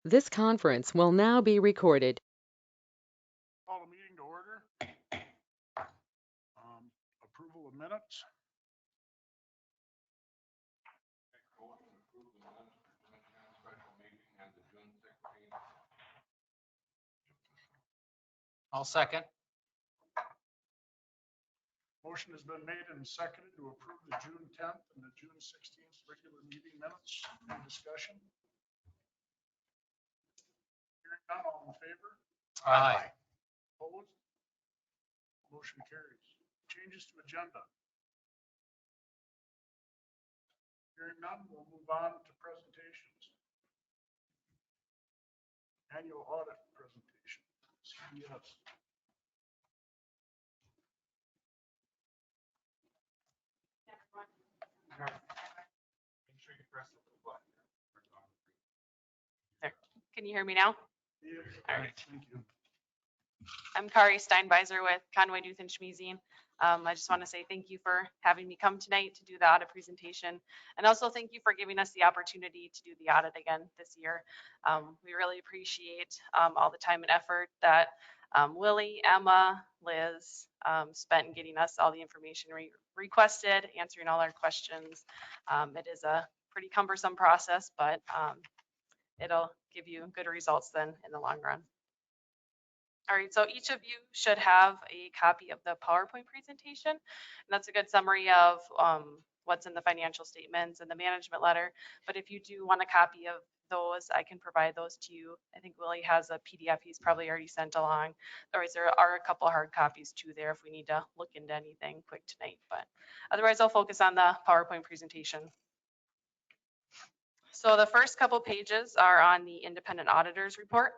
This conference will now be recorded. Call the meeting to order. Approval of minutes. I'll second. Motion has been made and seconded to approve the June 10th and the June 16th regular meeting minutes. Any discussion? Hearing none, all in favor? Aye. Opposed? Motion carries. Changes to agenda. Hearing none, we'll move on to presentations. Annual audit presentation, CES. Make sure you press the blue button. There. Can you hear me now? Yes. All right. Thank you. I'm Kari Steinbeiser with Conway Duth and Schmiesing. I just want to say thank you for having me come tonight to do the audit presentation. And also thank you for giving us the opportunity to do the audit again this year. We really appreciate all the time and effort that Lily, Emma, Liz spent in getting us all the information requested, answering all our questions. It is a pretty cumbersome process, but it'll give you good results then in the long run. All right, so each of you should have a copy of the PowerPoint presentation. And that's a good summary of what's in the financial statements and the management letter. But if you do want a copy of those, I can provide those to you. I think Willie has a PDF he's probably already sent along. Otherwise, there are a couple of hard copies too there if we need to look into anything quick tonight. But otherwise, I'll focus on the PowerPoint presentation. So the first couple pages are on the independent auditors report.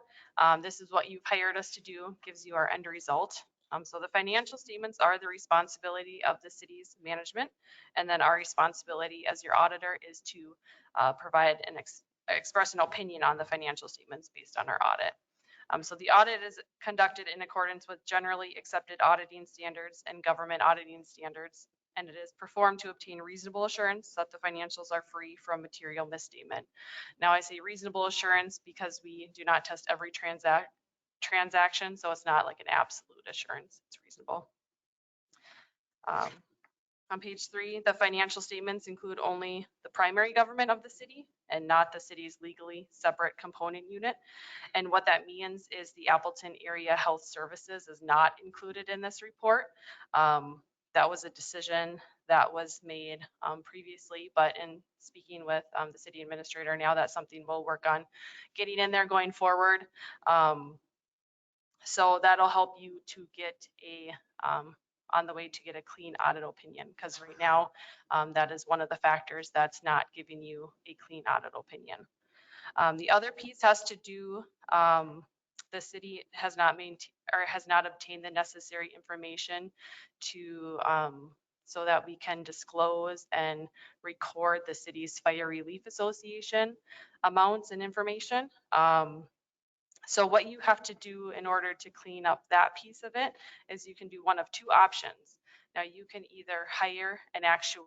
This is what you've hired us to do, gives you our end result. So the financial statements are the responsibility of the city's management, and then our responsibility as your auditor is to provide and express an opinion on the financial statements based on our audit. So the audit is conducted in accordance with generally accepted auditing standards and government auditing standards, and it is performed to obtain reasonable assurance that the financials are free from material misstatement. Now I say reasonable assurance because we do not test every transaction, so it's not like an absolute assurance, it's reasonable. On page 3, the financial statements include only the primary government of the city and not the city's legally separate component unit. And what that means is the Appleton Area Health Services is not included in this report. That was a decision that was made previously, but in speaking with the city administrator now, that's something we'll work on getting in there going forward. So that'll help you to get a on the way to get a clean audit opinion, because right now that is one of the factors that's not giving you a clean audit opinion. The other piece has to do, the city has not obtained the necessary information to so that we can disclose and record the city's Fire Relief Association amounts and information. So what you have to do in order to clean up that piece of it is you can do one of two options. Now you can either hire an actual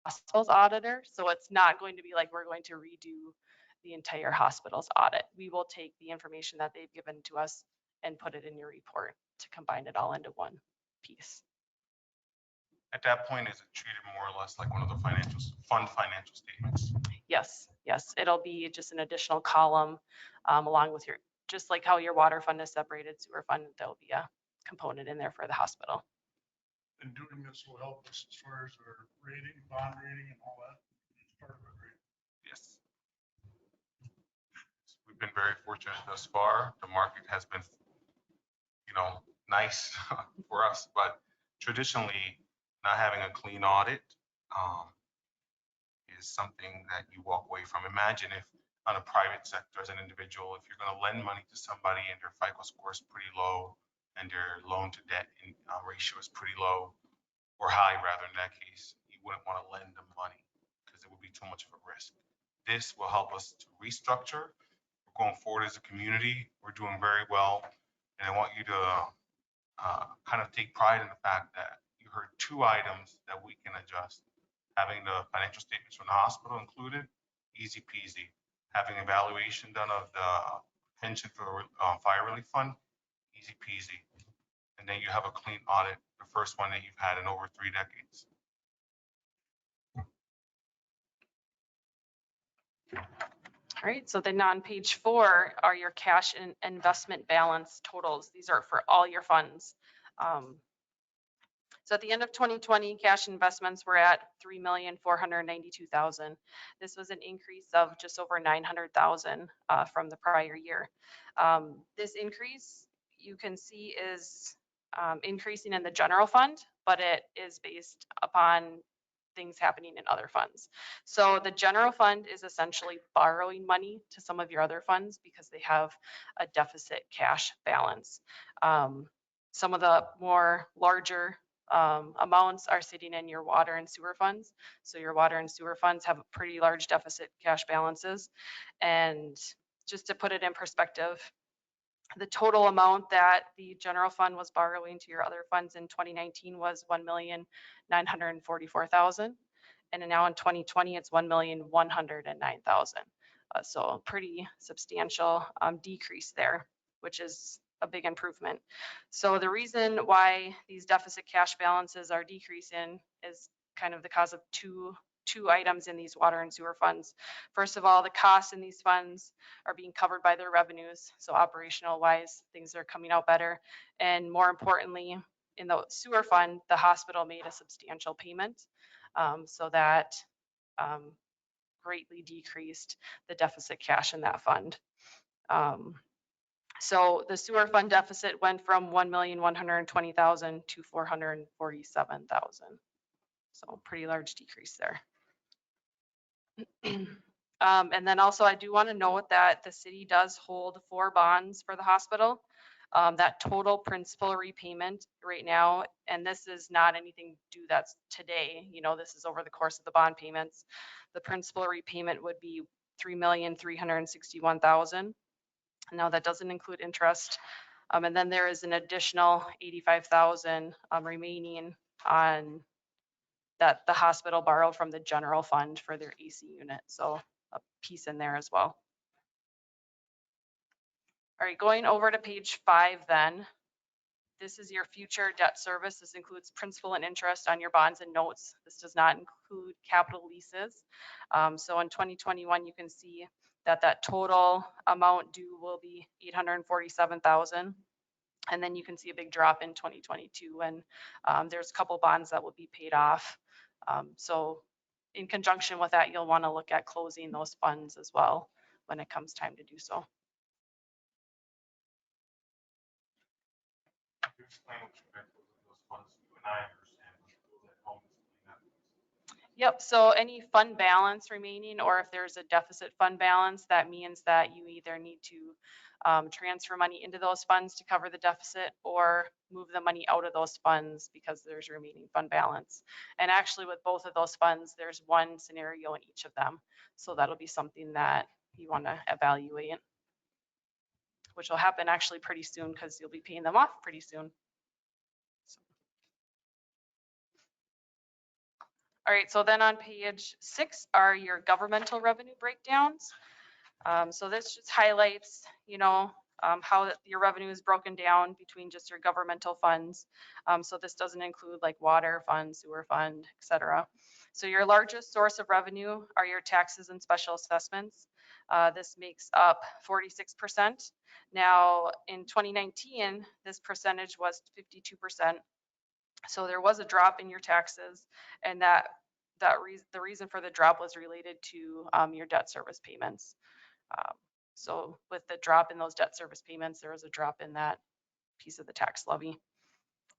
hospital's auditor. So it's not going to be like we're going to redo the entire hospital's audit. We will take the information that they've given to us and put it in your report to combine it all into one piece. At that point, is it treated more or less like one of the financial statements? Yes, yes, it'll be just an additional column along with your, just like how your water fund is separated, sewer fund, there'll be a component in there for the hospital. And doing this will help us as far as our rating, bond rating and all that. It's part of it, right? Yes. We've been very fortunate thus far. The market has been, nice for us, but traditionally, not having a clean audit is something that you walk away from. Imagine if on a private sector as an individual, if you're going to lend money to somebody and their FICO score is pretty low and their loan to debt ratio is pretty low or high rather in that case, you wouldn't want to lend them money because it would be too much of a risk. This will help us to restructure. We're going forward as a community. We're doing very well. And I want you to kind of take pride in the fact that you heard two items that we can adjust. Having the financial statements from the hospital included, easy peasy. Having evaluation done of the pension for fire relief fund, easy peasy. And then you have a clean audit, the first one that you've had in over 3 decades. All right, so then on page 4 are your cash and investment balance totals. These are for all your funds. So at the end of 2020, cash investments were at $3,492,000. This was an increase of just over $900,000 from the prior year. This increase you can see is increasing in the general fund, but it is based upon things happening in other funds. So the general fund is essentially borrowing money to some of your other funds because they have a deficit cash balance. Some of the more larger amounts are sitting in your water and sewer funds. So your water and sewer funds have pretty large deficit cash balances. And just to put it in perspective, the total amount that the general fund was borrowing to your other funds in 2019 was $1,944,000. And now in 2020, it's $1,109,000. So a pretty substantial decrease there, which is a big improvement. So the reason why these deficit cash balances are decreasing is kind of the cause of two items in these water and sewer funds. First of all, the costs in these funds are being covered by their revenues. So operational wise, things are coming out better. And more importantly, in the sewer fund, the hospital made a substantial payment. So that greatly decreased the deficit cash in that fund. So the sewer fund deficit went from $1,120,000 to $447,000. So pretty large decrease there. And then also I do want to note that the city does hold 4 bonds for the hospital. That total principal repayment right now, and this is not anything due that's today, this is over the course of the bond payments. The principal repayment would be $3,361,000. Now that doesn't include interest. And then there is an additional $85,000 remaining on that the hospital borrowed from the general fund for their AC unit. So a piece in there as well. All right, going over to page 5 then. This is your future debt service. This includes principal and interest on your bonds and notes. This does not include capital leases. So in 2021, you can see that total amount due will be $847,000. And then you can see a big drop in 2022 when there's a couple bonds that will be paid off. So in conjunction with that, you'll want to look at closing those funds as well when it comes time to do so. Explain what you meant with those funds. You and I understand those at home. Yep, so any fund balance remaining, or if there's a deficit fund balance, that means that you either need to transfer money into those funds to cover the deficit or move the money out of those funds because there's remaining fund balance. And actually with both of those funds, there's one scenario in each of them. So that'll be something that you want to evaluate, which will happen actually pretty soon because you'll be paying them off pretty soon. All right, so then on page 6 are your governmental revenue breakdowns. So this just highlights, how your revenue is broken down between just your governmental funds. So this doesn't include like water fund, sewer fund, et cetera. So your largest source of revenue are your taxes and special assessments. This makes up 46%. Now in 2019, this percentage was 52%. So there was a drop in your taxes, and the reason for the drop was related to your debt service payments. So with the drop in those debt service payments, there was a drop in that piece of the tax levy.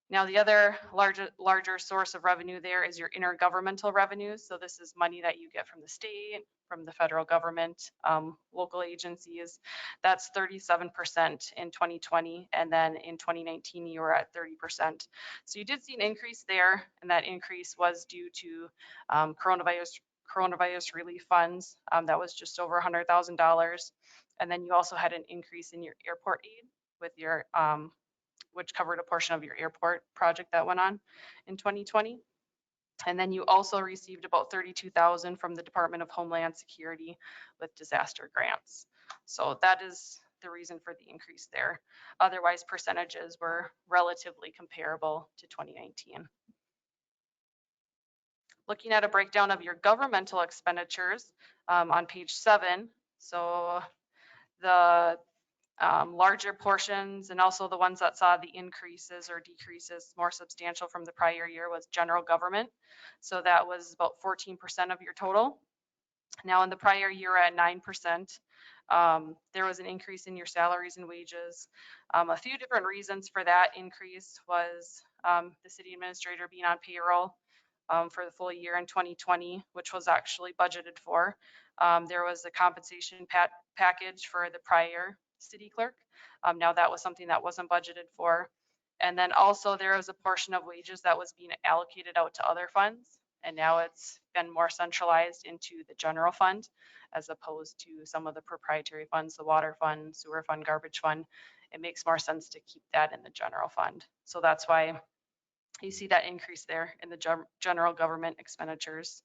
Now, the other larger source of revenue there is your intergovernmental revenues. So this is money that you get from the state, from the federal government, local agencies. That's 37% in 2020. And then in 2019, you were at 30%. So you did see an increase there. And that increase was due to coronavirus relief funds. That was just over $100,000. And then you also had an increase in your airport aid with your which covered a portion of your airport project that went on in 2020. And then you also received about $32,000 from the Department of Homeland Security with disaster grants. So that is the reason for the increase there. Otherwise, percentages were relatively comparable to 2019. Looking at a breakdown of your governmental expenditures on page 7. So the larger portions and also the ones that saw the increases or decreases more substantial from the prior year was general government. So that was about 14% of your total. Now in the prior year at 9%, there was an increase in your salaries and wages. A few different reasons for that increase was the city administrator being on payroll for the full year in 2020, which was actually budgeted for. There was a compensation package for the prior city clerk. Now that was something that wasn't budgeted for. And then also there was a portion of wages that was being allocated out to other funds. And now it's been more centralized into the general fund as opposed to some of the proprietary funds, the water fund, sewer fund, garbage fund. It makes more sense to keep that in the general fund. So that's why you see that increase there in the general government expenditures.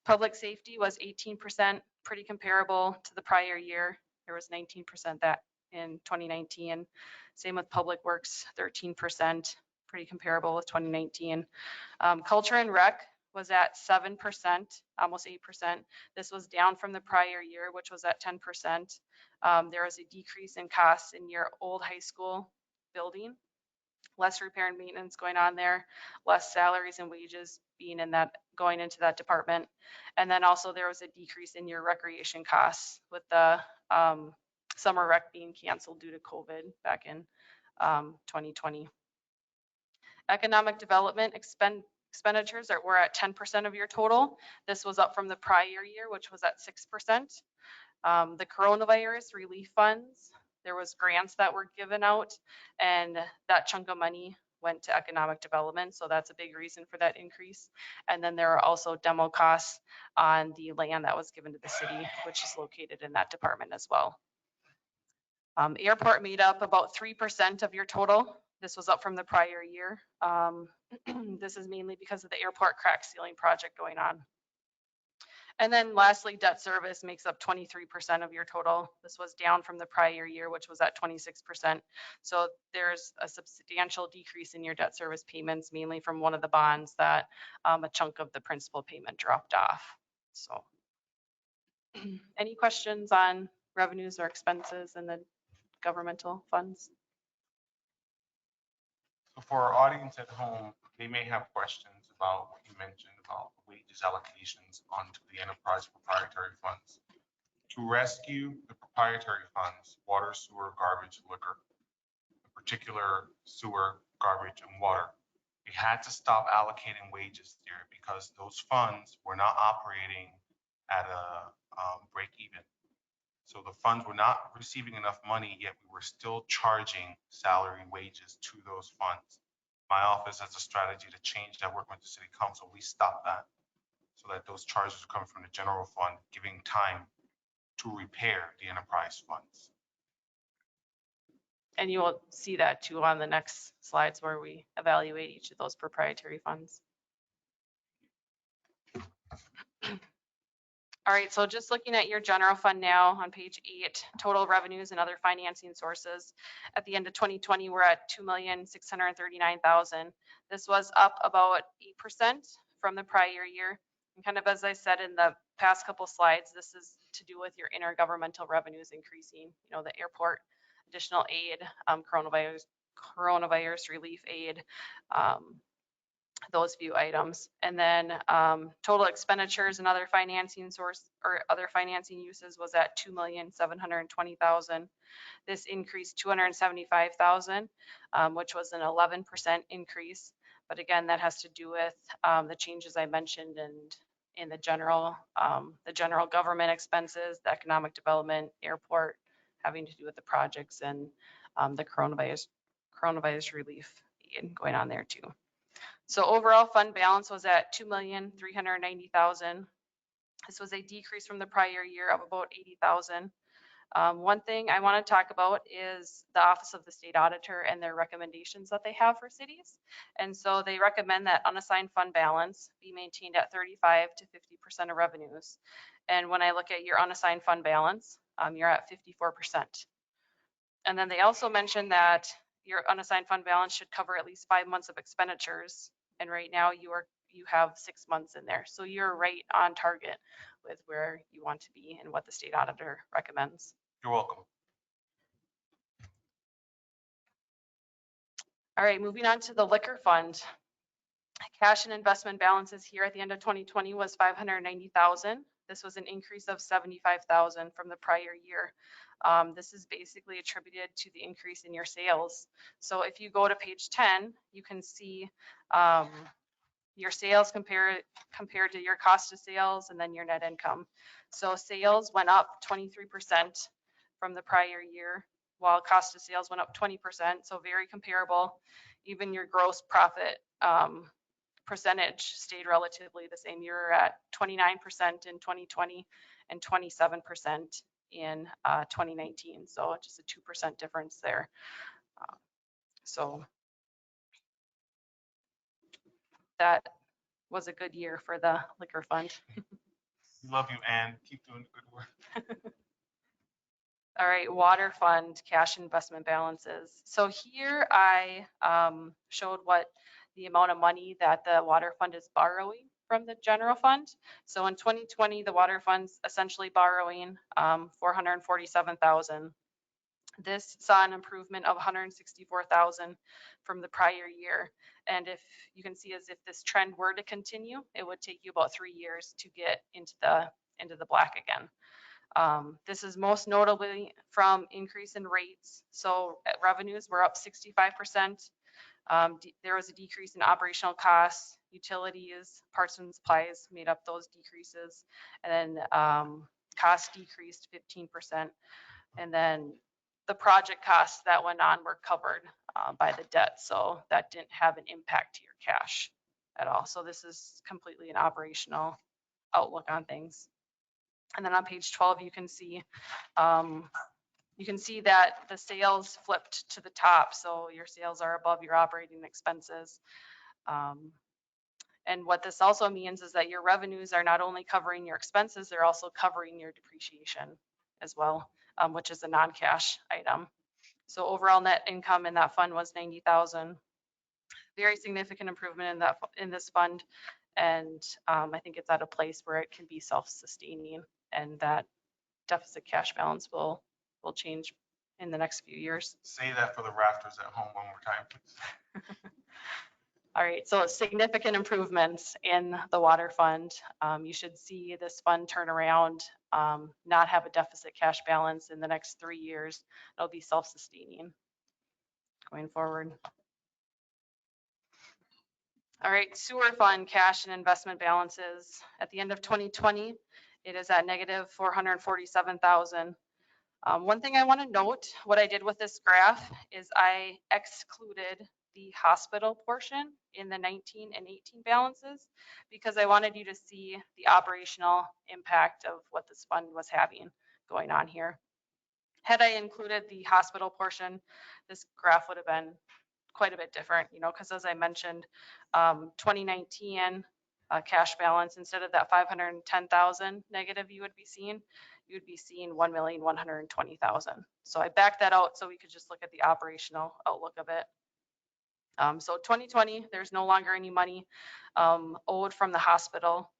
Public safety was 18%, pretty comparable to the prior year. There was 19% that in 2019. Same with public works, 13%, pretty comparable with 2019. Culture and rec was at 7%, almost 8%. This was down from the prior year, which was at 10%. There was a decrease in costs in your old high school building, less repair and maintenance going on there, less salaries and wages being in that, going into that department. And then also there was a decrease in your recreation costs with the summer rec being canceled due to COVID back in 2020. Economic development expenditures that were at 10% of your total. This was up from the prior year, which was at 6%. The coronavirus relief funds, there was grants that were given out, and that chunk of money went to economic development. So that's a big reason for that increase. And then there are also demo costs on the land that was given to the city, which is located in that department as well. Airport made up about 3% of your total. This was up from the prior year. This is mainly because of the airport crack sealing project going on. And then lastly, debt service makes up 23% of your total. This was down from the prior year, which was at 26%. So there's a substantial decrease in your debt service payments, mainly from one of the bonds that a chunk of the principal payment dropped off. So any questions on revenues or expenses and the governmental funds? So for our audience at home, they may have questions about what you mentioned about wages allocations onto the enterprise proprietary funds. To rescue the proprietary funds, water, sewer, garbage, liquor, in particular sewer, garbage, and water, we had to stop allocating wages there because those funds were not operating at a break even. So the funds were not receiving enough money, yet we were still charging salary and wages to those funds. My office has a strategy to change that, working with the city council. We stopped that so that those charges come from the general fund, giving time to repair the enterprise funds. And you will see that too on the next slides where we evaluate each of those proprietary funds. All right, so just looking at your general fund now on page 8, total revenues and other financing sources. At the end of 2020, we're at $2,639,000. This was up about 8% from the prior year. And kind of as I said in the past couple slides, this is to do with your intergovernmental revenues increasing, you know, the airport additional aid, coronavirus relief aid, those few items. And then total expenditures and other financing source or other financing uses was at $2,720,000. This increased $275,000, which was an 11% increase. But again, that has to do with the changes I mentioned and in the general government expenses, the economic development, airport, having to do with the projects and the coronavirus relief going on there too. So overall fund balance was at $2,390,000. This was a decrease from the prior year of about $80,000. One thing I want to talk about is the Office of the State Auditor and their recommendations that they have for cities. And so they recommend that unassigned fund balance be maintained at 35 to 50% of revenues. And when I look at your unassigned fund balance, you're at 54%. And then they also mentioned that your unassigned fund balance should cover at least 5 months of expenditures. And right now you have 6 months in there. So you're right on target with where you want to be and what the state auditor recommends. You're welcome. All right, moving on to the liquor fund. Cash and investment balances here at the end of 2020 was $590,000. This was an increase of $75,000 from the prior year. This is basically attributed to the increase in your sales. So if you go to page 10, you can see your sales compared to your cost of sales and then your net income. So sales went up 23% from the prior year, while cost of sales went up 20%. So very comparable. Even your gross profit percentage stayed relatively the same. You're at 29% in 2020 and 27% in 2019. So just a 2% difference there. So that was a good year for the liquor fund. Love you, Ann. Keep doing the good work. All right, water fund cash investment balances. So here I showed what the amount of money that the water fund is borrowing from the general fund. So in 2020, the water fund's essentially borrowing $447,000. This saw an improvement of $164,000 from the prior year. And if you can see, as if this trend were to continue, it would take you about 3 years to get into the black again. This is most notably from increase in rates. So revenues were up 65%. There was a decrease in operational costs, utilities, parts and supplies made up those decreases. And then costs decreased 15%. And then the project costs that went on were covered by the debt. So that didn't have an impact to your cash at all. So this is completely an operational outlook on things. And then on page 12, you can see that the sales flipped to the top. So your sales are above your operating expenses. And what this also means is that your revenues are not only covering your expenses, they're also covering your depreciation as well, which is a non-cash item. So overall net income in that fund was $90,000. Very significant improvement in this fund. And I think it's at a place where it can be self-sustaining, and that deficit cash balance will change in the next few years. Say that for the rafters at home one more time, please. All right, so significant improvements in the water fund. You should see this fund turn around, not have a deficit cash balance in the next 3 years. It'll be self-sustaining going forward. All right, sewer fund cash and investment balances. At the end of 2020, it is at negative $447,000. One thing I want to note, what I did with this graph is I excluded the hospital portion in the 19 and 18 balances because I wanted you to see the operational impact of what this fund was having going on here. Had I included the hospital portion, this graph would have been quite a bit different, because as I mentioned, 2019 cash balance. Instead of that 510,000 negative you would be seeing 1,120,000. So I backed that out so we could just look at the operational outlook of it. So 2020, there's no longer any money owed from the hospital.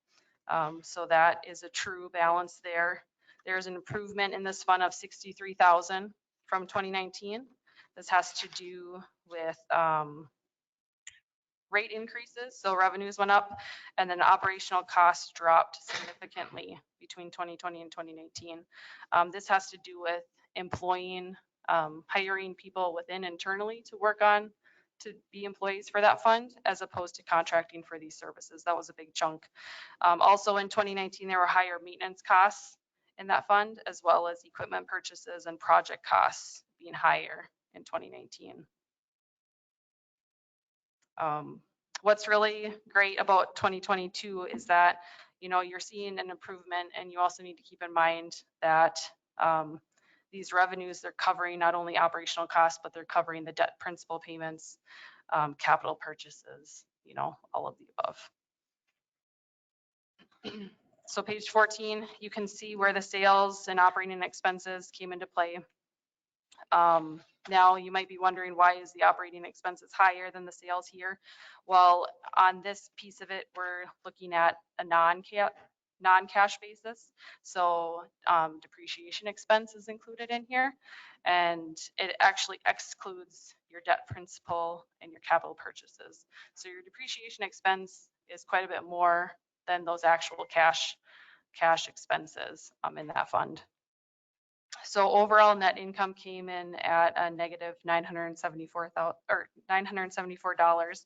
So that is a true balance there. There's an improvement in this fund of 63,000 from 2019. This has to do with rate increases. So revenues went up and then operational costs dropped significantly between 2020 and 2019. This has to do with employing, hiring people within internally to work on, to be employees for that fund, as opposed to contracting for these services. That was a big chunk. Also in 2019, there were higher maintenance costs in that fund, as well as equipment purchases and project costs being higher in 2019. What's really great about 2022 is that, you're seeing an improvement, and you also need to keep in mind that these revenues, they're covering not only operational costs, but they're covering the debt principal payments, capital purchases, all of the above. So page 14, you can see where the sales and operating expenses came into play. Now you might be wondering, why is the operating expenses higher than the sales here? Well, on this piece of it, we're looking at a non-cash basis. So depreciation expense is included in here, and it actually excludes your debt principal and your capital purchases. So your depreciation expense is quite a bit more than those actual cash expenses in that fund. So overall net income came in at a negative $974.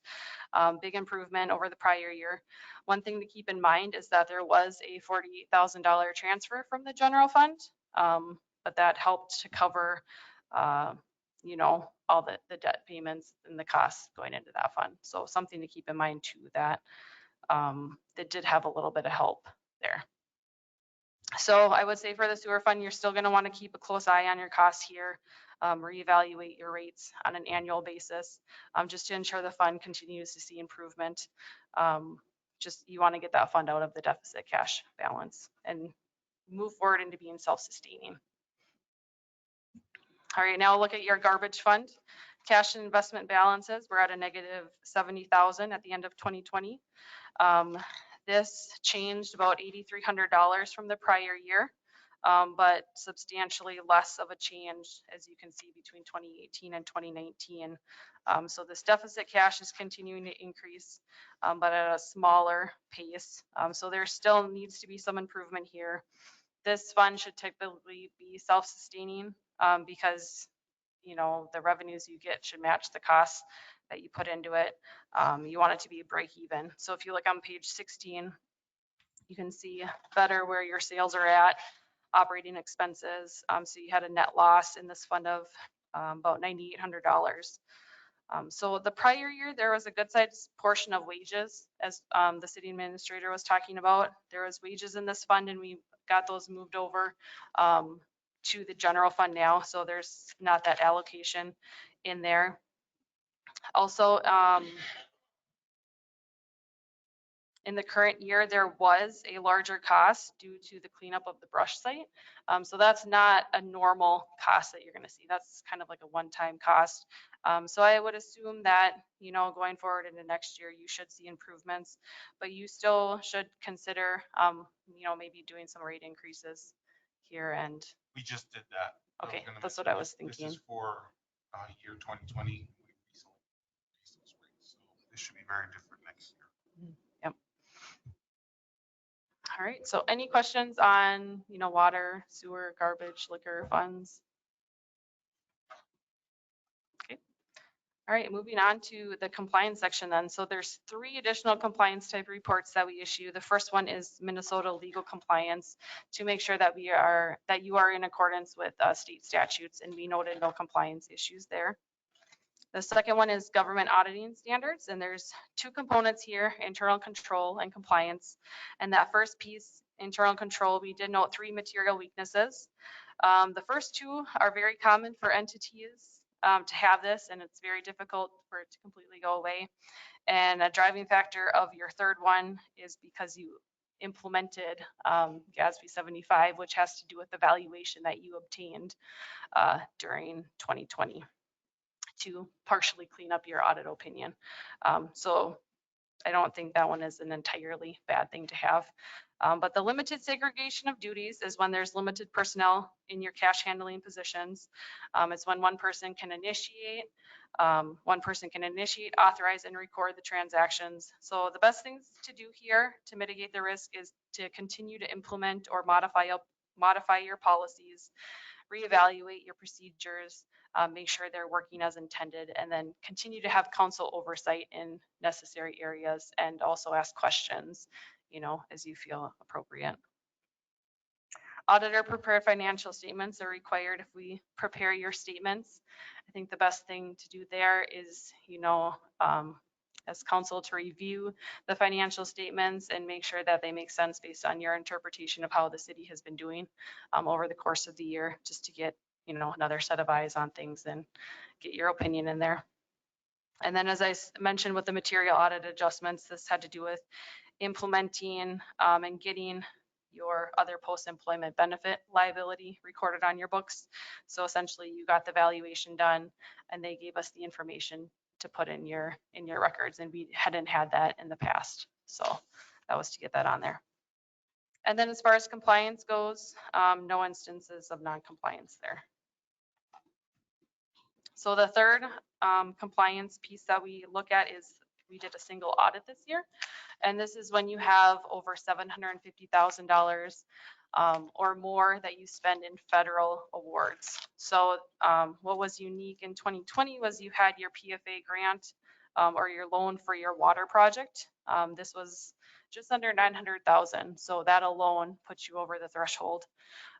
Big improvement over the prior year. One thing to keep in mind is that there was a $48,000 transfer from the general fund, but that helped to cover, all the debt payments and the costs going into that fund. So something to keep in mind too, that that did have a little bit of help there. So I would say for the sewer fund, you're still going to want to keep a close eye on your costs here, reevaluate your rates on an annual basis, just to ensure the fund continues to see improvement. You want to get that fund out of the deficit cash balance and move forward into being self-sustaining. All right, now look at your garbage fund. Cash and investment balances, we're at a negative 70,000 at the end of 2020. This changed about $8,300 from the prior year, but substantially less of a change, as you can see, between 2018 and 2019. So this deficit cash is continuing to increase, but at a smaller pace. So there still needs to be some improvement here. This fund should typically be self-sustaining because the revenues you get should match the costs that you put into it. You want it to be a break even. So if you look on page 16, you can see better where your sales are at, operating expenses. So you had a net loss in this fund of about $9,800. So the prior year, there was a good sized portion of wages, as the city administrator was talking about. There was wages in this fund, and we got those moved over to the general fund now. So there's not that allocation in there. Also, in the current year, there was a larger cost due to the cleanup of the brush site. So that's not a normal cost that you're going to see. That's kind of like a one-time cost. So I would assume that, going forward into next year, you should see improvements, but you still should consider, maybe doing some rate increases here. And We just did that. okay, that's what I was thinking. This is for year 2020. We recently increased those rates, so this should be very different next year. Yep. All right, so any questions on, water, sewer, garbage, liquor funds? Okay. All right, moving on to the compliance section then. So there's 3 additional compliance type reports that we issue. The first one is Minnesota legal compliance, to make sure that you are in accordance with state statutes, and we noted no compliance issues there. The second one is government auditing standards, and there's 2 components here: internal control and compliance. And that first piece, internal control, we did note 3 material weaknesses. The first 2 are very common for entities to have this, and it's very difficult for it to completely go away. And a driving factor of your third one is because you implemented GASB 75, which has to do with the valuation that you obtained during 2020 to partially clean up your audit opinion. So I don't think that one is an entirely bad thing to have. But the limited segregation of duties is when there's limited personnel in your cash handling positions. It's when one person can initiate, authorize, and record the transactions. So the best things to do here to mitigate the risk is to continue to implement or modify your policies, reevaluate your procedures, make sure they're working as intended, and then continue to have council oversight in necessary areas and also ask questions, as you feel appropriate. Auditor prepared financial statements are required if we prepare your statements. I think the best thing to do there is, as council, to review the financial statements and make sure that they make sense based on your interpretation of how the city has been doing over the course of the year, just to get another set of eyes on things and get your opinion in there. And then, as I mentioned with the material audit adjustments, this had to do with implementing and getting your other post-employment benefit liability recorded on your books. So essentially you got the valuation done and they gave us the information to put in your records, and we hadn't had that in the past. So that was to get that on there. And then as far as compliance goes, no instances of non-compliance there. So the third compliance piece that we look at is we did a single audit this year. And this is when you have over $750,000 or more that you spend in federal awards. So what was unique in 2020 was you had your PFA grant or your loan for your water project. This was just under $900,000. So that alone puts you over the threshold.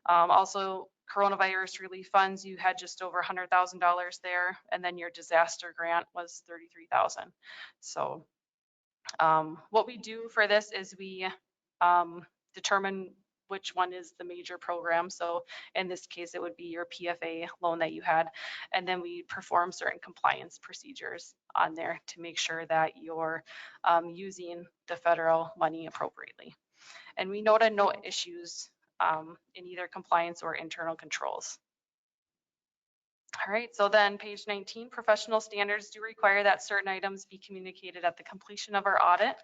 Also, coronavirus relief funds, you had just over $100,000 there, and then your disaster grant was $33,000. So what we do for this is we determine which one is the major program. So in this case, it would be your PFA loan that you had, and then we perform certain compliance procedures on there to make sure that you're using the federal money appropriately. And we noted no issues in either compliance or internal controls. All right, so then page 19, professional standards do require that certain items be communicated at the completion of our audit.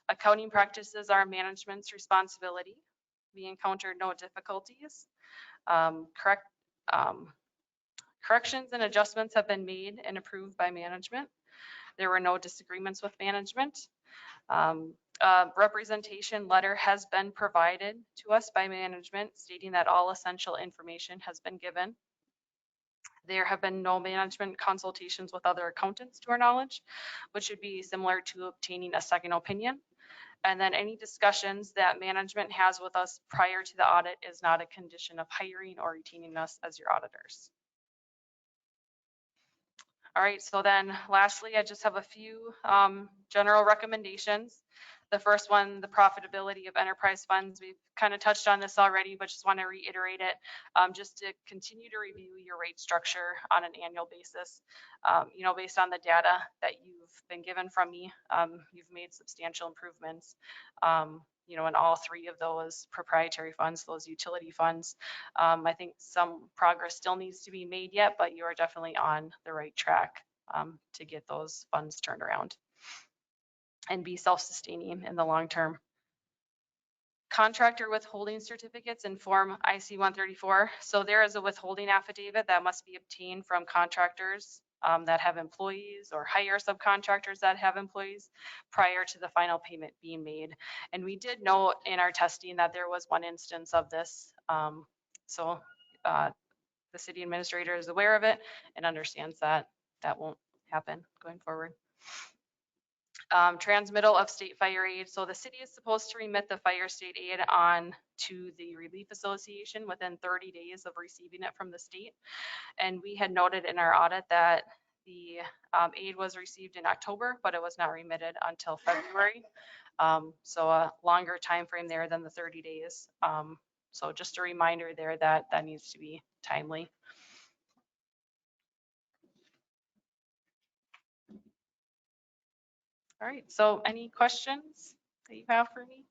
Accounting practices are management's responsibility. We encountered no difficulties. Corrections and adjustments have been made and approved by management. There were no disagreements with management. Representation letter has been provided to us by management stating that all essential information has been given. There have been no management consultations with other accountants to our knowledge, which would be similar to obtaining a second opinion. And then any discussions that management has with us prior to the audit is not a condition of hiring or retaining us as your auditors. All right, so then lastly, I just have a few general recommendations. The first one, the profitability of enterprise funds. We've kind of touched on this already, but just want to reiterate it, just to continue to review your rate structure on an annual basis. Based on the data that you've been given from me, you've made substantial improvements. In all three of those proprietary funds, those utility funds. I think some progress still needs to be made yet, but you are definitely on the right track to get those funds turned around and be self-sustaining in the long term. Contractor withholding certificates in Form IC-134. So there is a withholding affidavit that must be obtained from contractors that have employees or hire subcontractors that have employees prior to the final payment being made. And we did note in our testing that there was one instance of this. The city administrator is aware of it and understands that that won't happen going forward. Transmittal of state fire aid. So the city is supposed to remit the fire state aid on to the Relief Association within 30 days of receiving it from the state. And we had noted in our audit that the aid was received in October, but it was not remitted until February. So a longer time frame there than the 30 days. So just a reminder there that that needs to be timely. All right, so any questions that you have for me?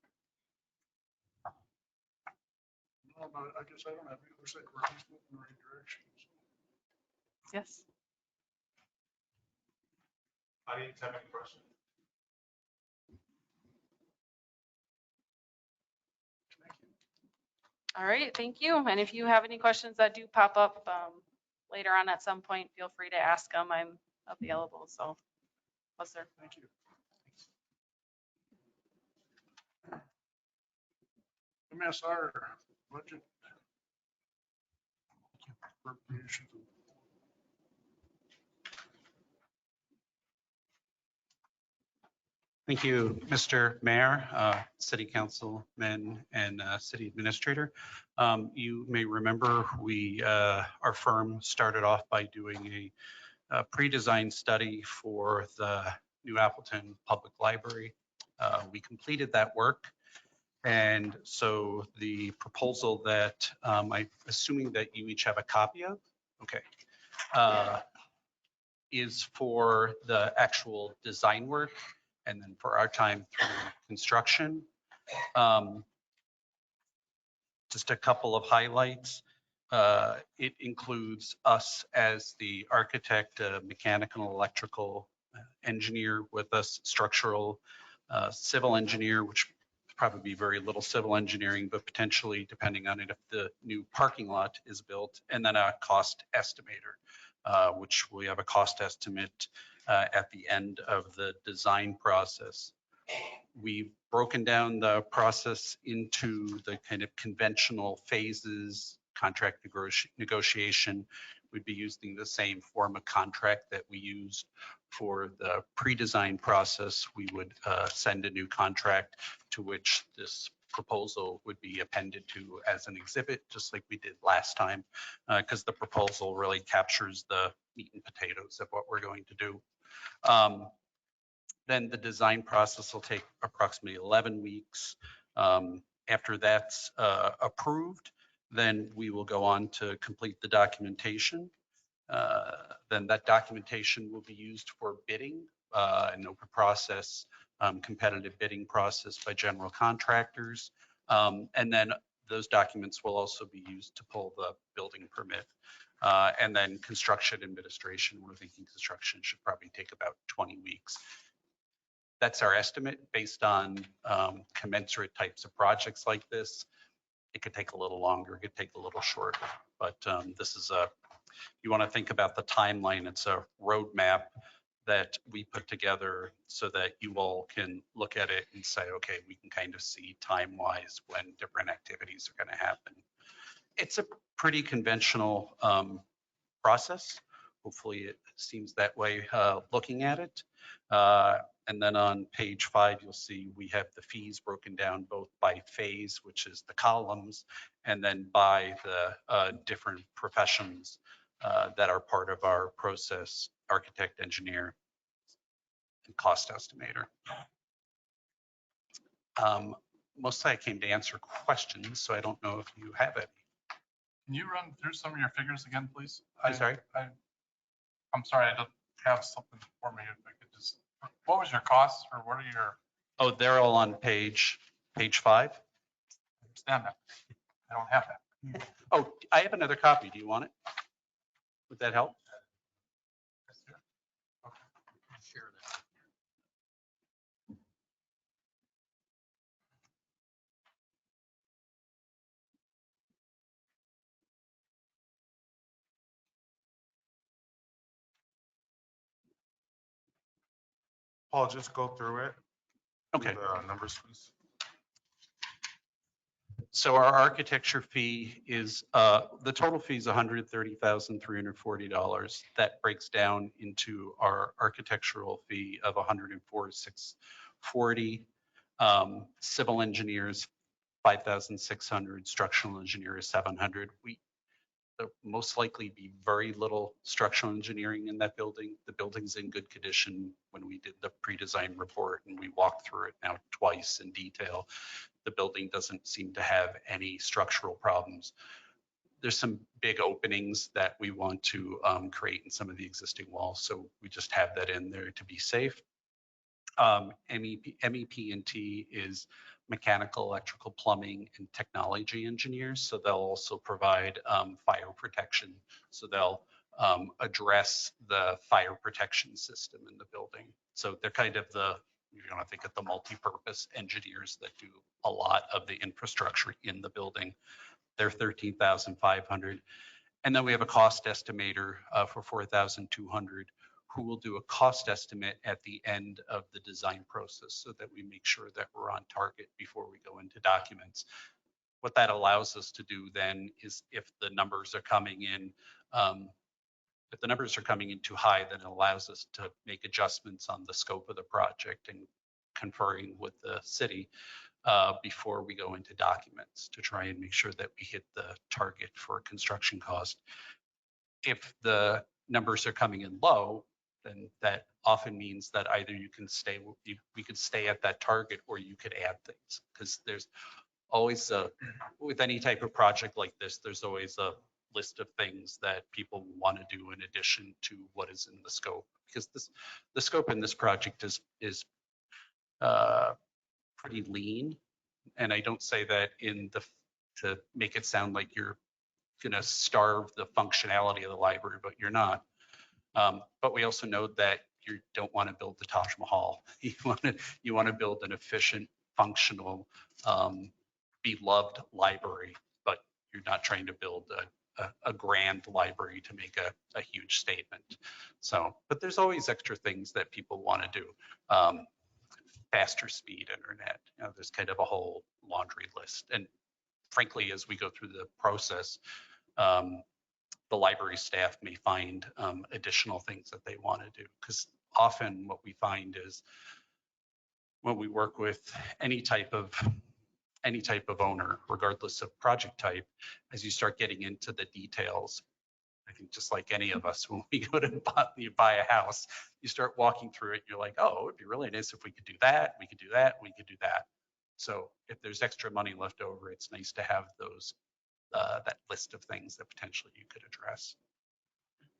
No, but I guess I don't have any. Looks like we're at least moving in the right direction. Yes. Audience have any questions? Thank you. All right, thank you. And if you have any questions that do pop up later on at some point, feel free to ask them. I'm available, so. Was there? Thank you. MSR budget. Appropriations. Thank you, Mr. Mayor, City Councilman, and City Administrator. You may remember our firm started off by doing a pre-design study for the new Appleton Public Library. We completed that work. And so the proposal that I'm assuming that you each have a copy of, okay, is for the actual design work and then for our time through construction. Just a couple of highlights. It includes us as the architect, mechanical, electrical engineer with us, structural, civil engineer, which probably be very little civil engineering, but potentially depending on it if the new parking lot is built, and then a cost estimator, which we have a cost estimate at the end of the design process. We've broken down the process into the kind of conventional phases, contract negotiation. We'd be using the same form of contract that we used for the pre-design process. We would send a new contract to which this proposal would be appended to as an exhibit, just like we did last time, because the proposal really captures the meat and potatoes of what we're going to do. Then the design process will take approximately 11 weeks. After that's approved, then we will go on to complete the documentation. Then that documentation will be used for bidding, an open process, competitive bidding process by general contractors. And then those documents will also be used to pull the building permit. And then construction administration, we're thinking construction should probably take about 20 weeks. That's our estimate based on commensurate types of projects like this. It could take a little longer, it could take a little shorter, but this is you want to think about the timeline. It's a roadmap that we put together so that you all can look at it and say, okay, we can kind of see time-wise when different activities are going to happen. It's a pretty conventional process. Hopefully it seems that way looking at it. And then on page 5, you'll see we have the fees broken down both by phase, which is the columns, and then by the different professions that are part of our process: architect, engineer, and cost estimator. Mostly I came to answer questions, so I don't know if you have any. Can you run through some of your figures again, please? I'm sorry? I'm sorry, I don't have something for me. If I could just, what was your cost or what are your, Oh, they're all on page 5. I understand that. I don't have that. Oh, I have another copy. Do you want it? Would that help? Yes, sir. Okay. Share that. Paul, just go through it. Okay. The numbers, please. So our architecture fee is, the total fee is $130,340. That breaks down into our architectural fee of $104,640. Civil engineers, $5,600. Structural engineers, $700. There'll most likely be very little structural engineering in that building. The building's in good condition. When we did the pre-design report and we walked through it now twice in detail, the building doesn't seem to have any structural problems. There's some big openings that we want to create in some of the existing walls, so we just have that in there to be safe. MEP&T is mechanical, electrical, plumbing, and technology engineers. So they'll also provide fire protection. So they'll address the fire protection system in the building. So they're kind of the, you're going to think of the multi-purpose engineers that do a lot of the infrastructure in the building. They're 13,500. And then we have a cost estimator for 4,200 who will do a cost estimate at the end of the design process so that we make sure that we're on target before we go into documents. What that allows us to do then is if the numbers are coming in, if the numbers are coming in too high, then it allows us to make adjustments on the scope of the project and conferring with the city before we go into documents to try and make sure that we hit the target for construction cost. If the numbers are coming in low, then that often means that either you can stay, we could stay at that target, or you could add things, because there's always with any type of project like this, there's always a list of things that people want to do in addition to what is in the scope, because the scope in this project is pretty lean. And I don't say that to make it sound like you're going to starve the functionality of the library, but you're not. But we also know that you don't want to build the Taj Mahal. You want to build an efficient, functional, beloved library, but you're not trying to build a grand library to make a huge statement. So, but there's always extra things that people want to do. Faster speed internet, there's kind of a whole laundry list. And frankly, as we go through the process, the library staff may find additional things that they want to do, because often what we find is when we work with any type of owner, regardless of project type, as you start getting into the details, I think just like any of us, when we go to buy a house, you start walking through it, you're like, oh, it'd be really nice if we could do that, we could do that, we could do that. So if there's extra money left over, it's nice to have those that list of things that potentially you could address.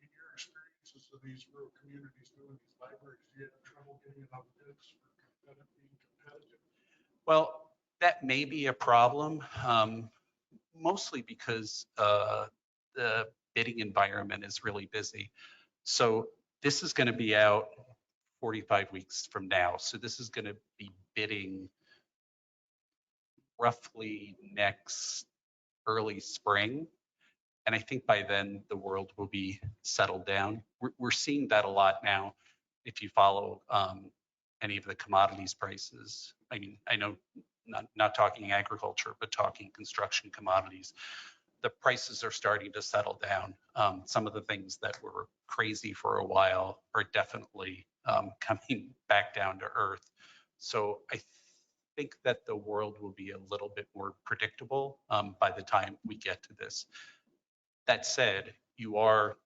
In your experiences of these rural communities doing these libraries, do you have trouble getting enough bids for being competitive? Well, that may be a problem, mostly because the bidding environment is really busy. So this is going to be out 45 weeks from now. So this is going to be bidding roughly next early spring. And I think by then the world will be settled down. We're seeing that a lot now. If you follow any of the commodities prices, I mean, I know not talking agriculture, but talking construction commodities, the prices are starting to settle down. Some of the things that were crazy for a while are definitely coming back down to earth. So I think that the world will be a little bit more predictable by the time we get to this. That said, you are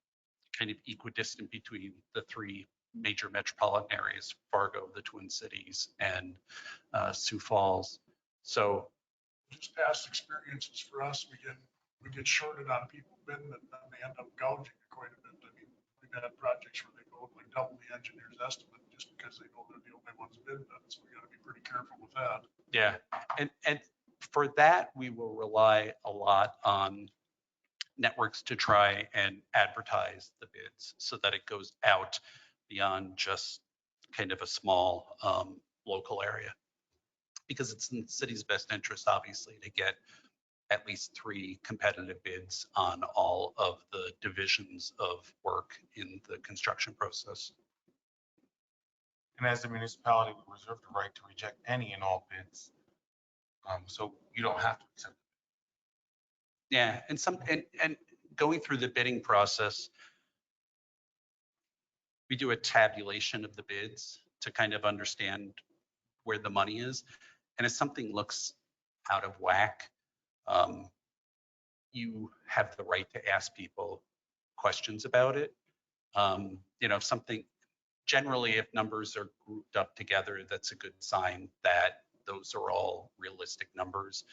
kind of equidistant between the three major metropolitan areas, Fargo, the Twin Cities, and Sioux Falls. So just past experiences for us, we get shorted on people bidding, and then they end up gouging quite a bit. I mean, we've had projects where they go like double the engineer's estimate just because they know they're the only ones bidding on it. So we got to be pretty careful with that. yeah, and for that, we will rely a lot on networks to try and advertise the bids so that it goes out beyond just kind of a small local area, because it's in the city's best interest, obviously, to get at least 3 competitive bids on all of the divisions of work in the construction process. And as the municipality, we reserve the right to reject any and all bids. So you don't have to accept. Yeah, and going through the bidding process, we do a tabulation of the bids to kind of understand where the money is. And if something looks out of whack, you have the right to ask people questions about it. If something, generally, if numbers are grouped up together, that's a good sign that those are all realistic numbers.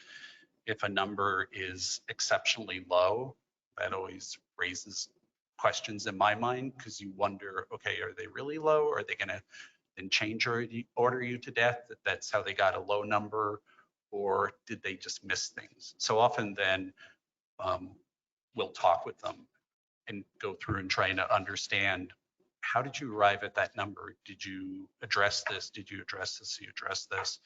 If a number is exceptionally low, that always raises questions in my mind, because you wonder, okay, are they really low? Or are they and order you to death, that's how they got a low number, or did they just miss things? So often then we'll talk with them and go through and try to understand, how did you arrive at that number? Did you address this? Did you address this? You address this?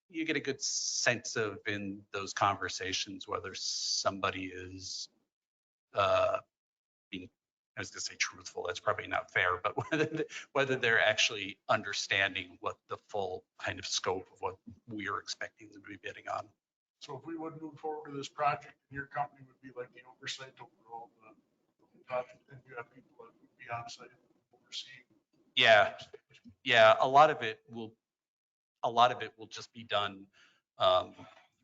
You get a good sense of in those conversations whether somebody is being, I was going to say truthful, that's probably not fair, but whether they're actually understanding what the full kind of scope of what we are expecting them to be bidding on. So if we would move forward with this project, your company would be like the oversight over all the project, and you have people that would be on site overseeing. Yeah, yeah, a lot of it will just be done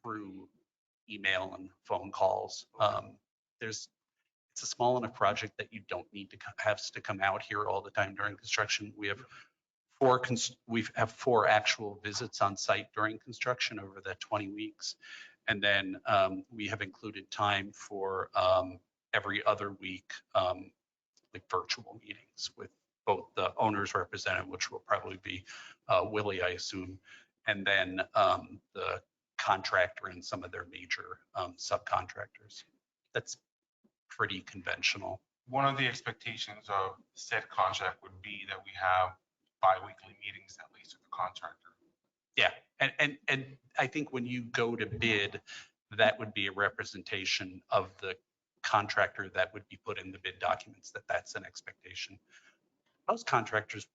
through email and phone calls. It's a small enough project that you don't need to have to come out here all the time during construction. We have four actual visits on site during construction over that 20 weeks. And then we have included time for every other week, like virtual meetings with both the owner's representative, which will probably be Willie, I assume, and then the contractor and some of their major subcontractors. That's pretty conventional. One of the expectations of said contract would be that we have bi-weekly meetings at least with the contractor. Yeah, and I think when you go to bid, that would be a representation of the contractor that would be put in the bid documents, that's an expectation. Most contractors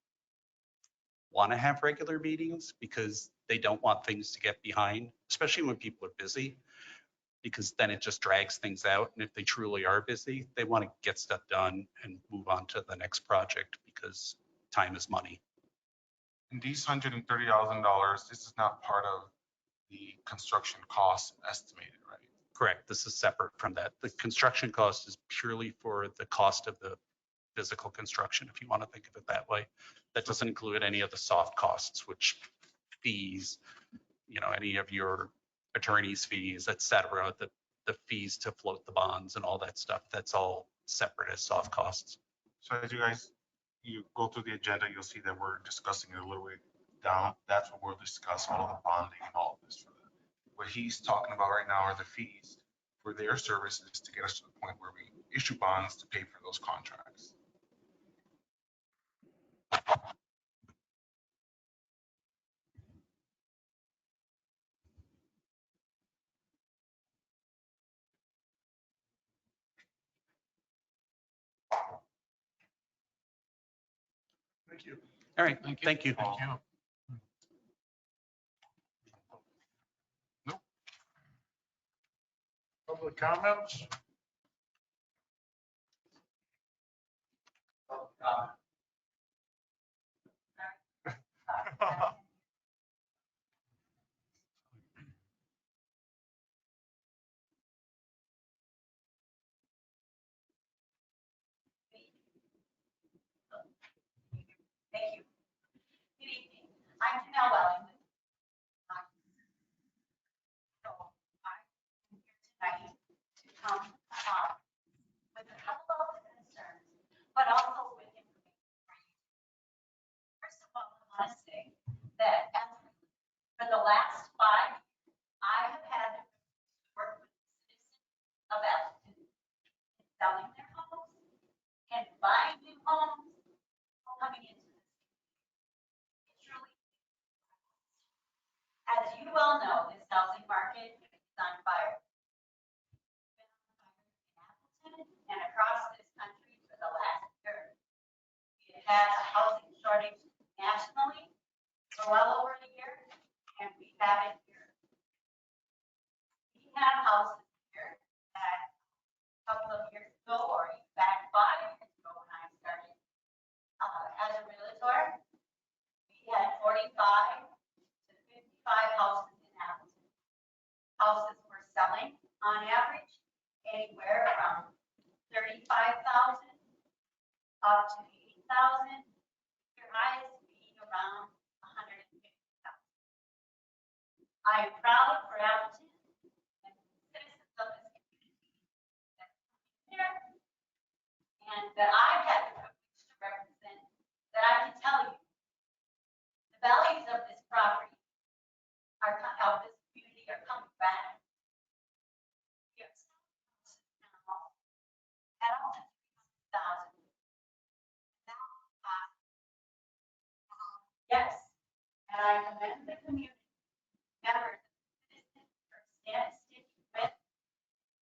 want to have regular meetings because they don't want things to get behind, especially when people are busy, because then it just drags things out. And if they truly are busy, they want to get stuff done and move on to the next project because time is money. And these $130,000, this is not part of the construction cost estimated, right? Correct. This is separate from that. The construction cost is purely for the cost of the physical construction, if you want to think of it that way. That doesn't include any of the soft costs, which fees, any of your attorney's fees, et cetera, the fees to float the bonds and all that stuff. That's all separate as soft costs. So as you go through the agenda, you'll see that we're discussing it a little bit down. That's what we'll discuss, all the bonding and all of this. What he's talking about right now are the fees for their services to get us to the point where we issue bonds to pay for those contracts. Thank you. All right, thank you. Thank you. Public comments? Thank you. Good evening. I'm Janelle Wellington. So I'm here tonight to come with a couple of concerns, but also with information for you. First of all, I want to say that for the last 5 years, I have had to work with citizens of Appleton in selling their homes and buying new homes, coming into this. It truly, as you well know, this housing market is on fire. It's been on fire in Appleton and across this country for the last year. We've had a housing shortage nationally for well over a year, and we have it here. We have houses here that a couple of years ago, or even back 5 years ago when I started as a realtor, we had 45 to 55 houses in Appleton. Houses were selling on average anywhere from 35,000 up to 8,000. Your highest being around 150,000. I am proud for Appleton and citizens of this community that come here and that I've had the privilege to represent, that I can tell you I commend the community members for sticking with,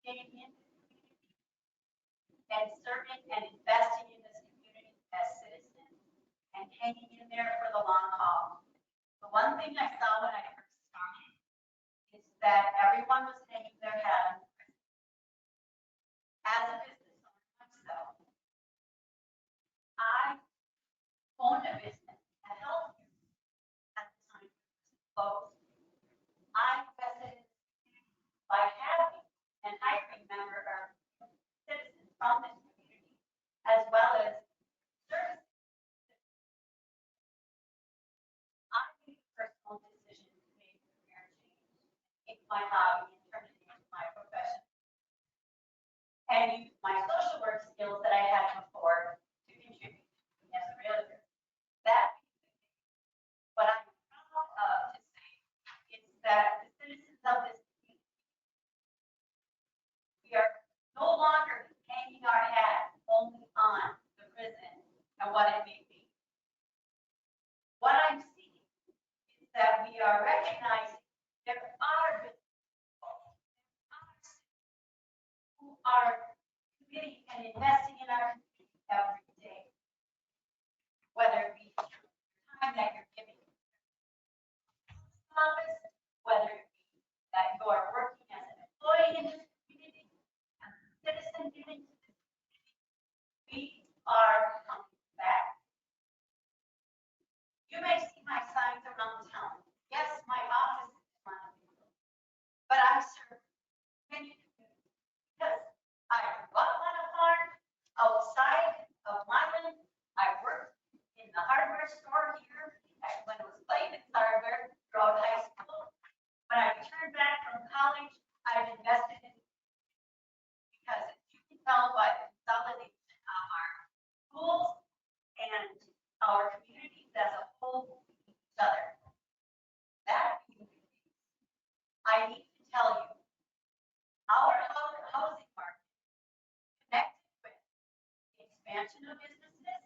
staying in the community, and serving and investing in this community as citizens and hanging in there for the long haul. The one thing I saw when I first started is that everyone was hanging their hat on the prison. As a business owner myself, I owned a business, a healthcare at the time it was closed. I invested in this community by having and hiring member or citizens from this community, as well as services. I made a personal decision to make a career change, take my hobby and turn it into my profession, and use my social work skills that I had before to contribute as a realtor. That being the case, what I'm proud of to say is that the citizens of this community, we are no longer hanging our hat only on the prison and what it may be. What I'm seeing is that we are recognizing there are business people, there are citizens who are committing and investing in our community every day. Whether it be through time that you're giving to the office, whether it be that you are working as an employee in this community, as a citizen giving to this community, we are coming back. You may see my signs around town. Yes, my office is in Montego, but I serve many communities because I grew up on a farm outside of Lyman. I worked in the hardware store here when it was Clayton's Hardware throughout high school. When I returned back from college, I've invested in because as you can tell by the consolidation of our schools and our communities as a whole with each other. That being the case, I need to tell you, our housing market connected with the expansion of businesses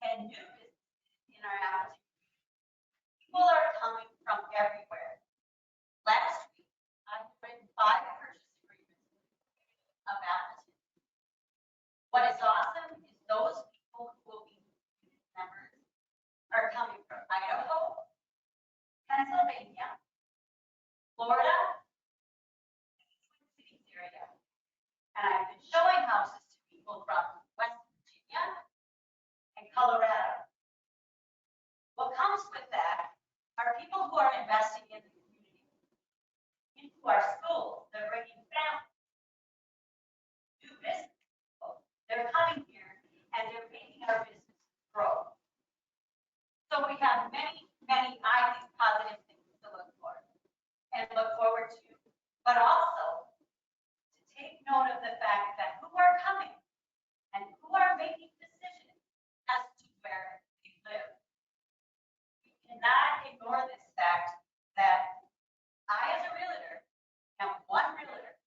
and new businesses in our Appleton. People are coming from everywhere. Last week, I written 5 purchase agreements of Appleton. What is awesome is those people who will be members are coming from Idaho, Pennsylvania, Florida, and the Twin Cities area. And I've been showing houses to people from West Virginia and Colorado. What comes with that are people who are investing in the community, into our schools. They're bringing families, new business people. They're coming here and they're making our business grow. So we have many, many, I think, positive things to look for and look forward to, but also to take note of the fact that who are coming and who are making decisions as to where they live. We cannot ignore this fact that I, as a realtor, am one realtor.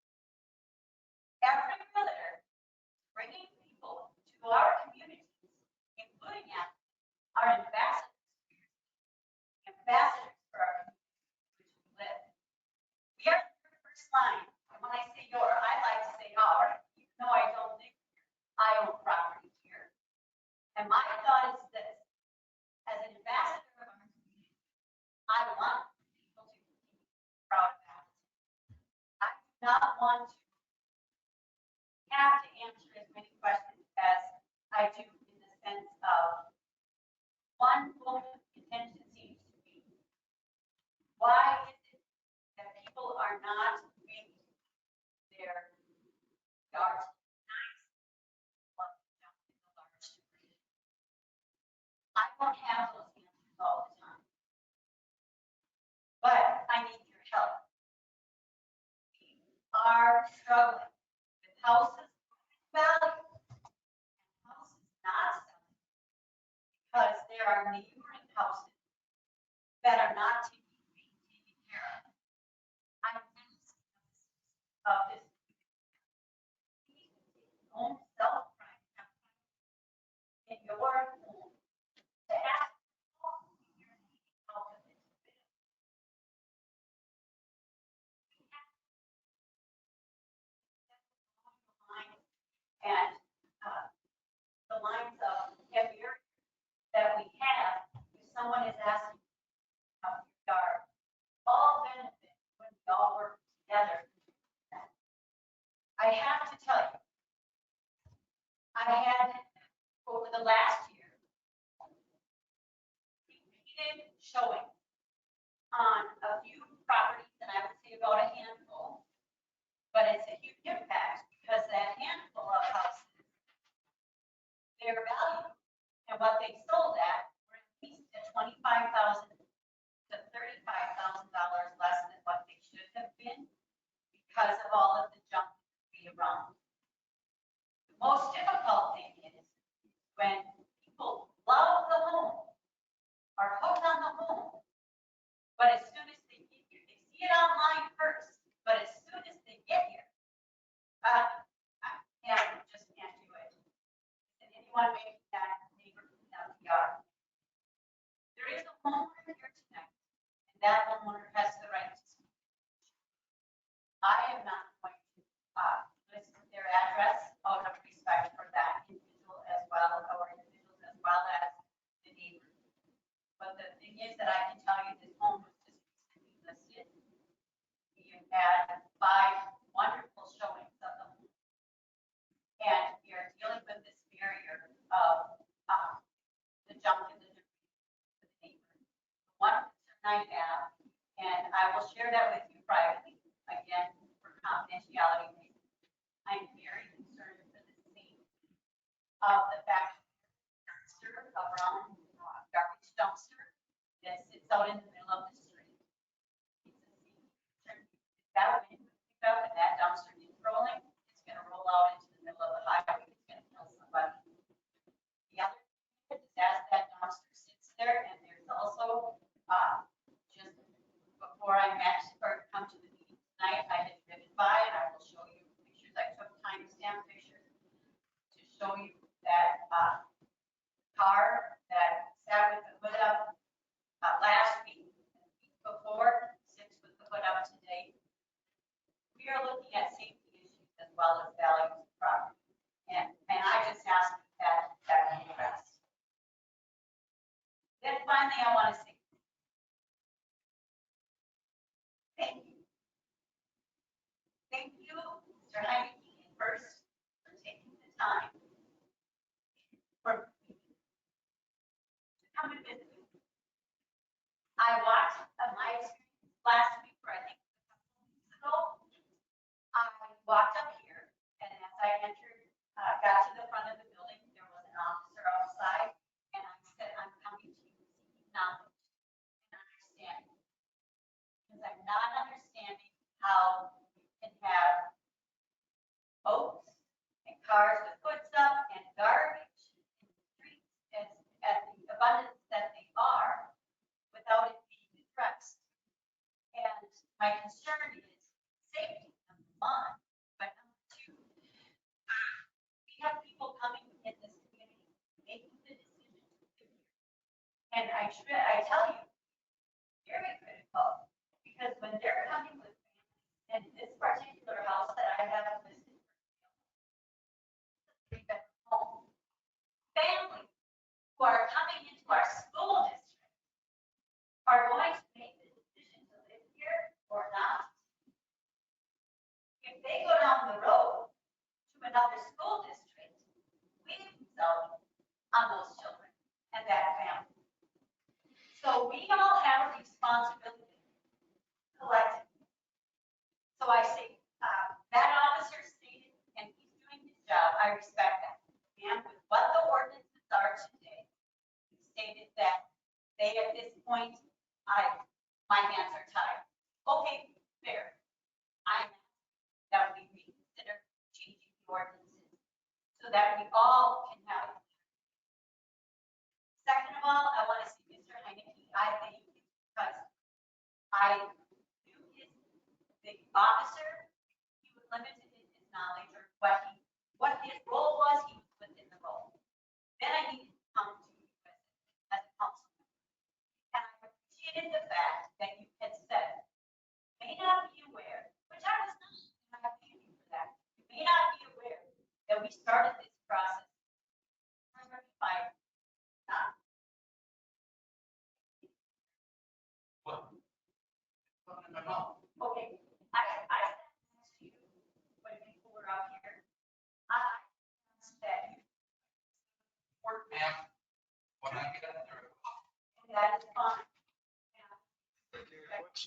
Every realtor bringing people to our communities, including our ambassadors for our communities in which we live. We are the first line. And when I say your, I like to say our, even though I don't think I own property here. And my thought is this, as an ambassador of our community, I want people to be proud of that. I do not want to have to answer as many questions as I do in the sense of one point of contention seems to be, why is it that people are not making their yards nice, or not in the large degree? I don't have those answers all the time, but I need your help. We are struggling with houses value and houses not selling because there are neighboring houses that are not being taken care of. I'm asking of this home self-pride in your home to ask how with this I have to tell you, I had, over the last year, repeated showing on a few properties, and I would say about a handful, but it's a huge impact because that handful of houses, their value and what they sold at were at least at $25,000 to $35,000 less than what they should have been because of all of the junk be around. The most difficult thing is when people love the home, are hooked on the home, but as soon as they get here, they see it online first, but as soon as they get here, just can't do it. And anyone making that neighborhood LPR. There is a homeowner here tonight, and that homeowner has the right to speak. I am not going to list their address out of respect for that individual as well, or individuals as well as the neighbor. But the thing is that I can tell you this home was just recently listed. We have had 5 wonderful showings of the home. And we are dealing with this barrier of the junk and the debris for the neighbor. One concern I have, and I will share that with you privately, again, for confidentiality reasons. I'm very concerned for the safety of the fact dumpster, a brown garbage dumpster that sits out in the middle of the street. It's a safety concern. If that wind would pick up and that dumpster keeps rolling, it's going to roll out into the middle of the highway. It's going to kill somebody. The other thing is as that dumpster sits there, and there's also just before I met or come to the meeting tonight, I had driven by and I will show you pictures. I took timestamp pictures to show you that car that sat with the hood up last week, and the week before, 6 with the hood up today. We are looking at safety issues as well as values of property. And I just ask that be addressed. Then finally, I want to say thank you. Thank you, Mr. Heineke, first for taking the time for me to come and visit with you. I watched my experience last week, or I think a couple of weeks ago. I walked up here, and as I entered, got to the front of the building, there was an officer outside, and I said, I'm coming to you seeking knowledge and understanding. Because I'm not understanding how you can have boats and cars with hoods up and garbage in the streets as the abundance that they are without it being addressed. And my concern is safety, number 1, but number 2, we have people coming in this community making the decision to live here. And I tell you, very critical, because when they're coming with families, and this particular house that I have listed for sale, it's a 3-bedroom home. Families who are coming into our school district are going to make the decision to live here or not. If they go down the road to another school district, we lose out on those children and that family. So we all have a responsibility collectively. So I say, that officer stated, and he's doing his job, I respect that. And with what the ordinances are today, he stated that they, at this point, my hands are tied. Okay, fair. I'm that we reconsider changing the ordinances so that we all can have. Second of all, I want to see Mr. Heineke. I think because I knew the officer, he was limited in his knowledge or what his role was, he was within the role. Then I needed to come to you as a council member. And I appreciated the fact that you had said, may not be aware, which I was not, and I thank you for that. You may not be aware that we started this process. Okay, I sat next to you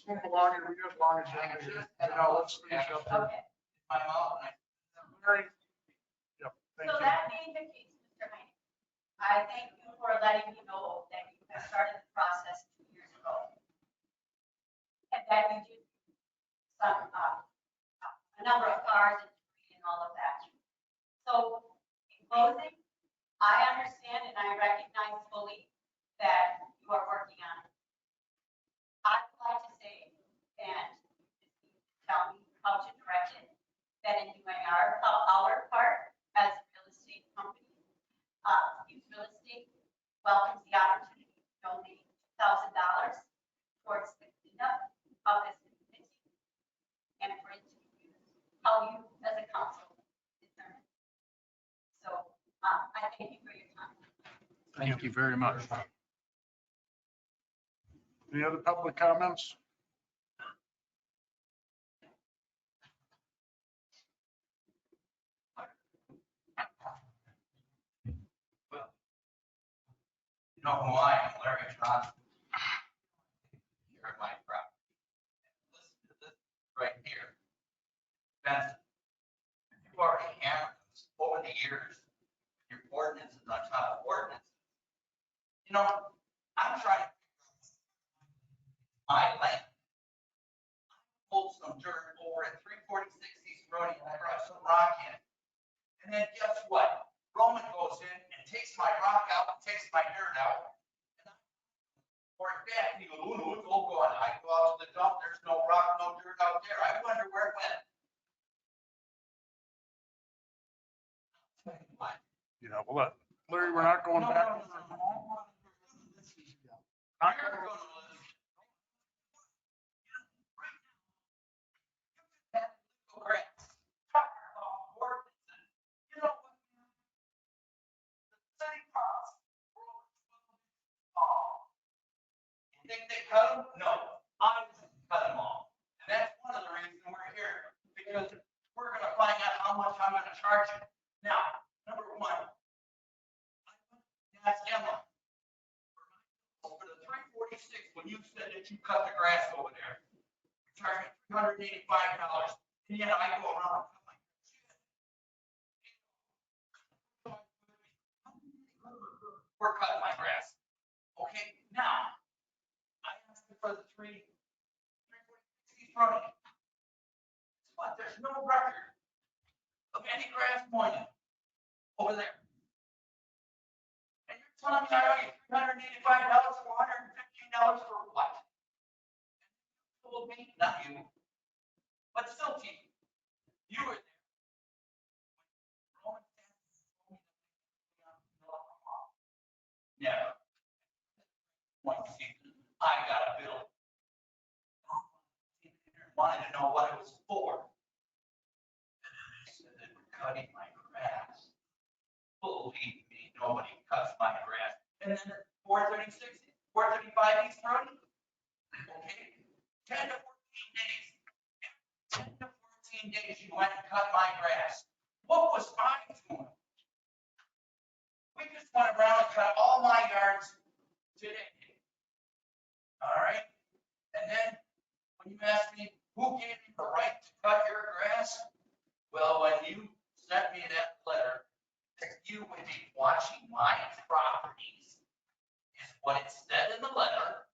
let's move along here. We got a long agenda here. Now, let's finish up here. Okay, My mouth, and Larry? Yep, thank so you. that being the case, Mr. Heine, I thank you for letting me know that you have started the process 2 years ago. And that you did some, a number of cars and all of that. So in closing, I understand and I recognize fully that you are working on it. I would like to say, and tell me how to direct it, that in doing our part as a real estate company, Hughes Real Estate welcomes the opportunity to donate $2,000 towards the cleanup of this community and for it to be used how you as a council determine. So I thank you for your time. Thank you very much. Any other public comments? you know who I am, Larry Johnson. Here at my property. Listen to this right here. Benson, you've already hammered us over the years, your ordinances on top of ordinances. You know, I'm trying to figure out my land. I pulled some dirt over at 346 East Road and I brought some rock in. And then guess what? Roman goes in and takes my rock out and takes my dirt out. And I pour it back and he goes, ooh, it's all gone. I go out to the dump, there's no rock, no dirt out there. I wonder where it went. Tell you what. Yeah, well, Larry, we're not going No, back. no, no, no, no. Not You're going- gonna listen. That legal grants, talking about ordinances. You know what? The city parks were over 12 inches tall. You think they cut them? No, I didn't cut them all. And that's one of the reasons we're here, because we're gonna find out how much I'm gonna charge you. Now, number one, that's Emma. Over the 346, when you said that you cut the grass over there, you're charging $385, and yet I go around and cut my shit. We're cutting my grass. Okay, now, I asked you for the 346 running. But there's no record of any grass pointing over there. And you're telling me I owe you $385, $415 for what? You told me, not you, but still, Chief, you were there. Roman told me never. One season, I got a bill. Wanted to know what it was for. They said they were cutting my grass. Believe me, nobody cuts my grass. And then 436, 435 East Road. Okay, 10 to 14 days. 10 to 14 days you went and cut my grass. What was I doing? We just went around and cut all my yards today. All right? And then when you ask me who gave you the right to cut your grass, well, when you sent me that letter, you would be watching my properties, is what it said in the letter.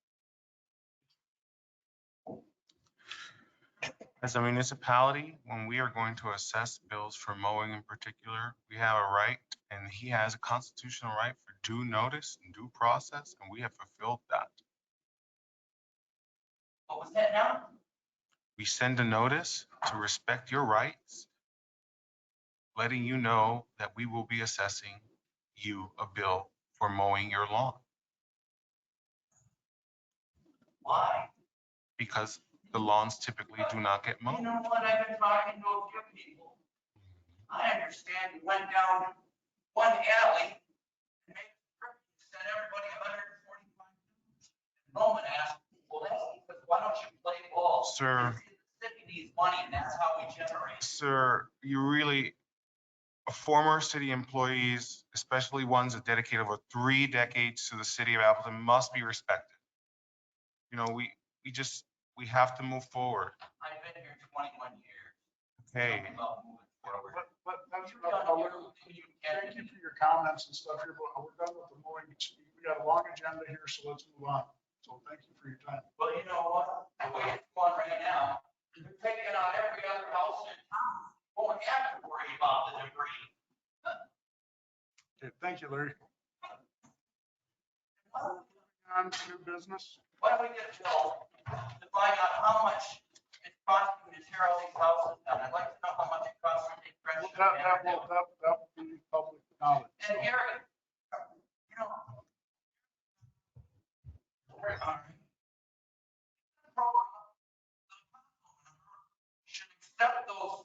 As a municipality, when we are going to assess bills for mowing in particular, we have a right, and he has a constitutional right for due notice and due process, and we have fulfilled that. What was that now? We send a notice to respect your rights, letting you know that we will be assessing you a bill for mowing your lawn, Why? because the lawns typically do not get You mowed. know what? I've been talking to a few people. I understand you went down one alley and made a trip, sent everybody 145. Roman asked, well, that's because why don't you play ball? Sir. The city needs money and that's how we generate. Sir, you really, former city employees, especially ones that dedicate over 3 decades to the city of Appleton, must be respected. You know, we just We have to move forward. I've been here 21 years. Okay. Talking about moving forward. But that's, You've done everything you can. thank you for your comments and stuff here, but we're done with the mowing. We got a long agenda here, so let's move on. So thank you for your time. Well, you know what? The way it's going right now, they're taking out every other house in town. Won't have to worry about the debris. Okay, thank you, Larry. On to new business. Why don't we get Bill to find out how much it's costing to tear all these houses down? I'd like to know how much it costs to take fresh. That will be public knowledge. And Gary, you know. Should accept those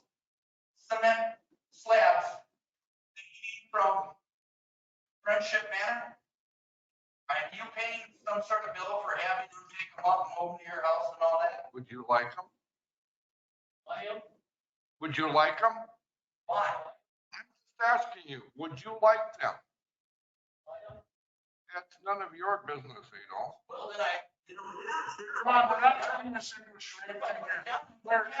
cement slabs that you need from Friendship Manor. Are you paying some sort of bill for having them take them up and over to your house and all that? Would you like them? Why? Would you like them? Why? I'm just asking you, would you like them? That's none of your business, Adolf. Well, then I. Come on, we're not turning this into a charade thing here. Larry,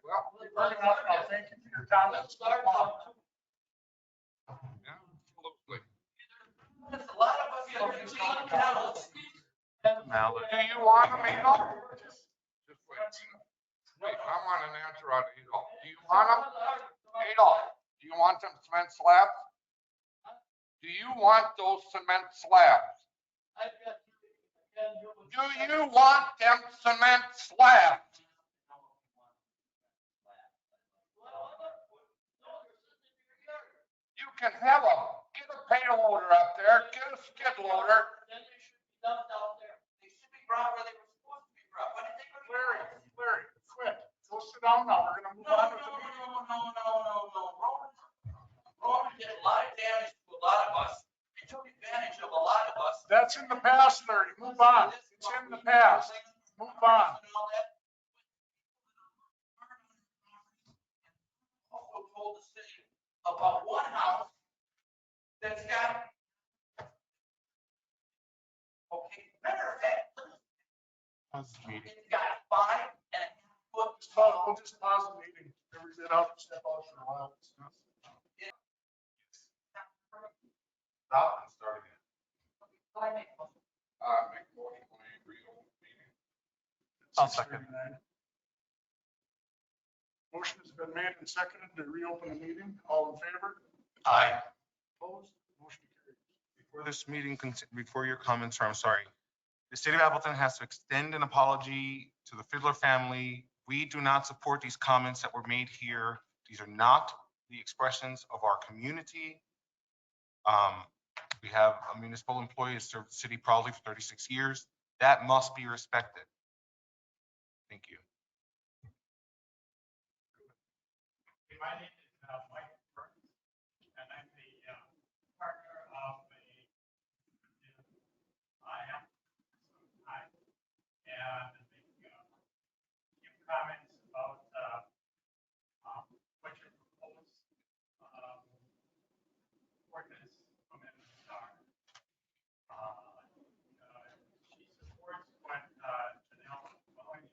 Well, you've heard enough now. Thank you for your comments. Come on. absolutely. There's a lot of us that are in town. Mallet. Do you want them, Adolf? Just wait. Wait, I want an answer out of Adolf. Do you want them? Adolf, do you want them cement slabs? Do you want those cement slabs? Do you want them cement slabs? You can have them. Get a payloader up there, get a skid loader. They should be brought where they were supposed to be brought. Why did they go to Larry, quit. Go sit down now. We're gonna move No, on no, with the meeting. no. Roman did a lot of damage to a lot of us. He took advantage of a lot of us. That's in the past, Larry. Move on. It's in the past. Move on. Also told the city about one house that's got. Okay, matter of fact, it's got 5.5 foot. We'll just pause the meeting. Everybody get out and step out for a while. Stop and start again. Make a motion when we reopen the meeting. I'll second. 6:39. Motion has been made and seconded to reopen the meeting. All in favor? Aye. Opposed? Motion carries. Before this meeting, before your comments, I'm sorry. The city of Appleton has to extend an apology to the Fiddler family. We do not support these comments that were made here. These are not the expressions of our community. We have a municipal employee who served the city proudly for 36 years. That must be respected. Thank you. My name is Mike Burns, and I'm the partner of I am, and make few comments about what your proposed ordinance amendments are. She supports what Janelle Mahoney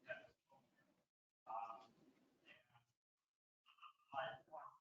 has told you. And I want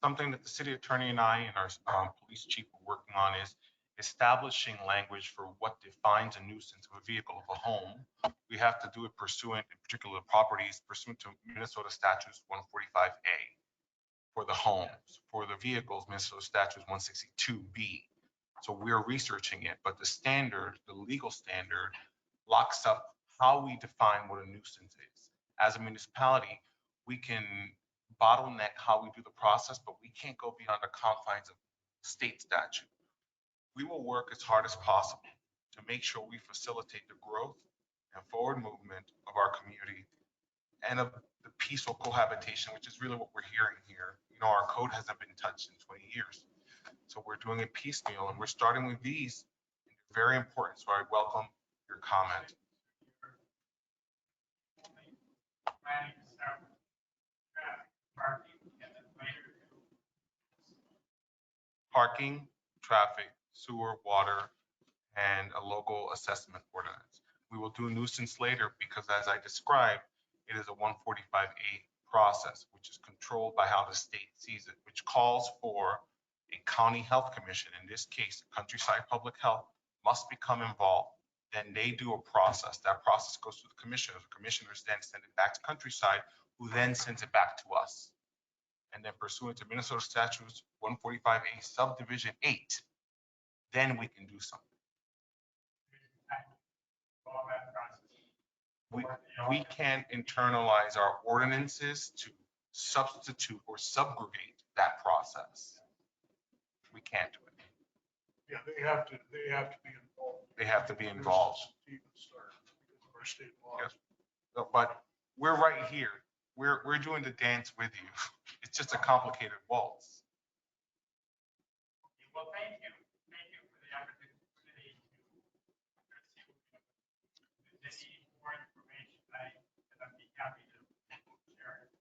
Something that the city attorney and I and our police chief are working on is establishing language for what defines a nuisance of a vehicle of a home. We have to do it pursuant, in particular properties, pursuant to Minnesota statutes 145A for the homes. For the vehicles, Minnesota statutes 162B. So we're researching it, but the standard, the legal standard, locks up how we define what a nuisance is. As a municipality, we can bottleneck how we do the process, but we can't go beyond the confines of state statute. We will work as hard as possible to make sure we facilitate the growth and forward movement of our community and of the peaceful cohabitation, which is really what we're hearing here. You know, our code hasn't been touched in 20 years. So we're doing it piecemeal and we're starting with these. They're very important. So I welcome your comment. Planning to start with traffic, parking, and then later to Parking, traffic, sewer, water, and a local assessment ordinance. We will do nuisance later because as I described, it is a 145A process, which is controlled by how the state sees it, which calls for a county health commission, in this case, Countryside Public Health, must become involved. Then they do a process. That process goes to the commissioners. The commissioners then send it back to Countryside, who then sends it back to us. And then pursuant to Minnesota statutes 145A subdivision 8, then we can do something. all that process. We can't internalize our ordinances to substitute or subrogate that process. We can't do it. Yeah, they have to be involved. They have to be involved. To even start because of our state laws. Yes. But we're right here. We're doing the dance with you. It's just a complicated waltz. Well, thank you. Thank you for the opportunity to receive any more information. I'd be happy to share it.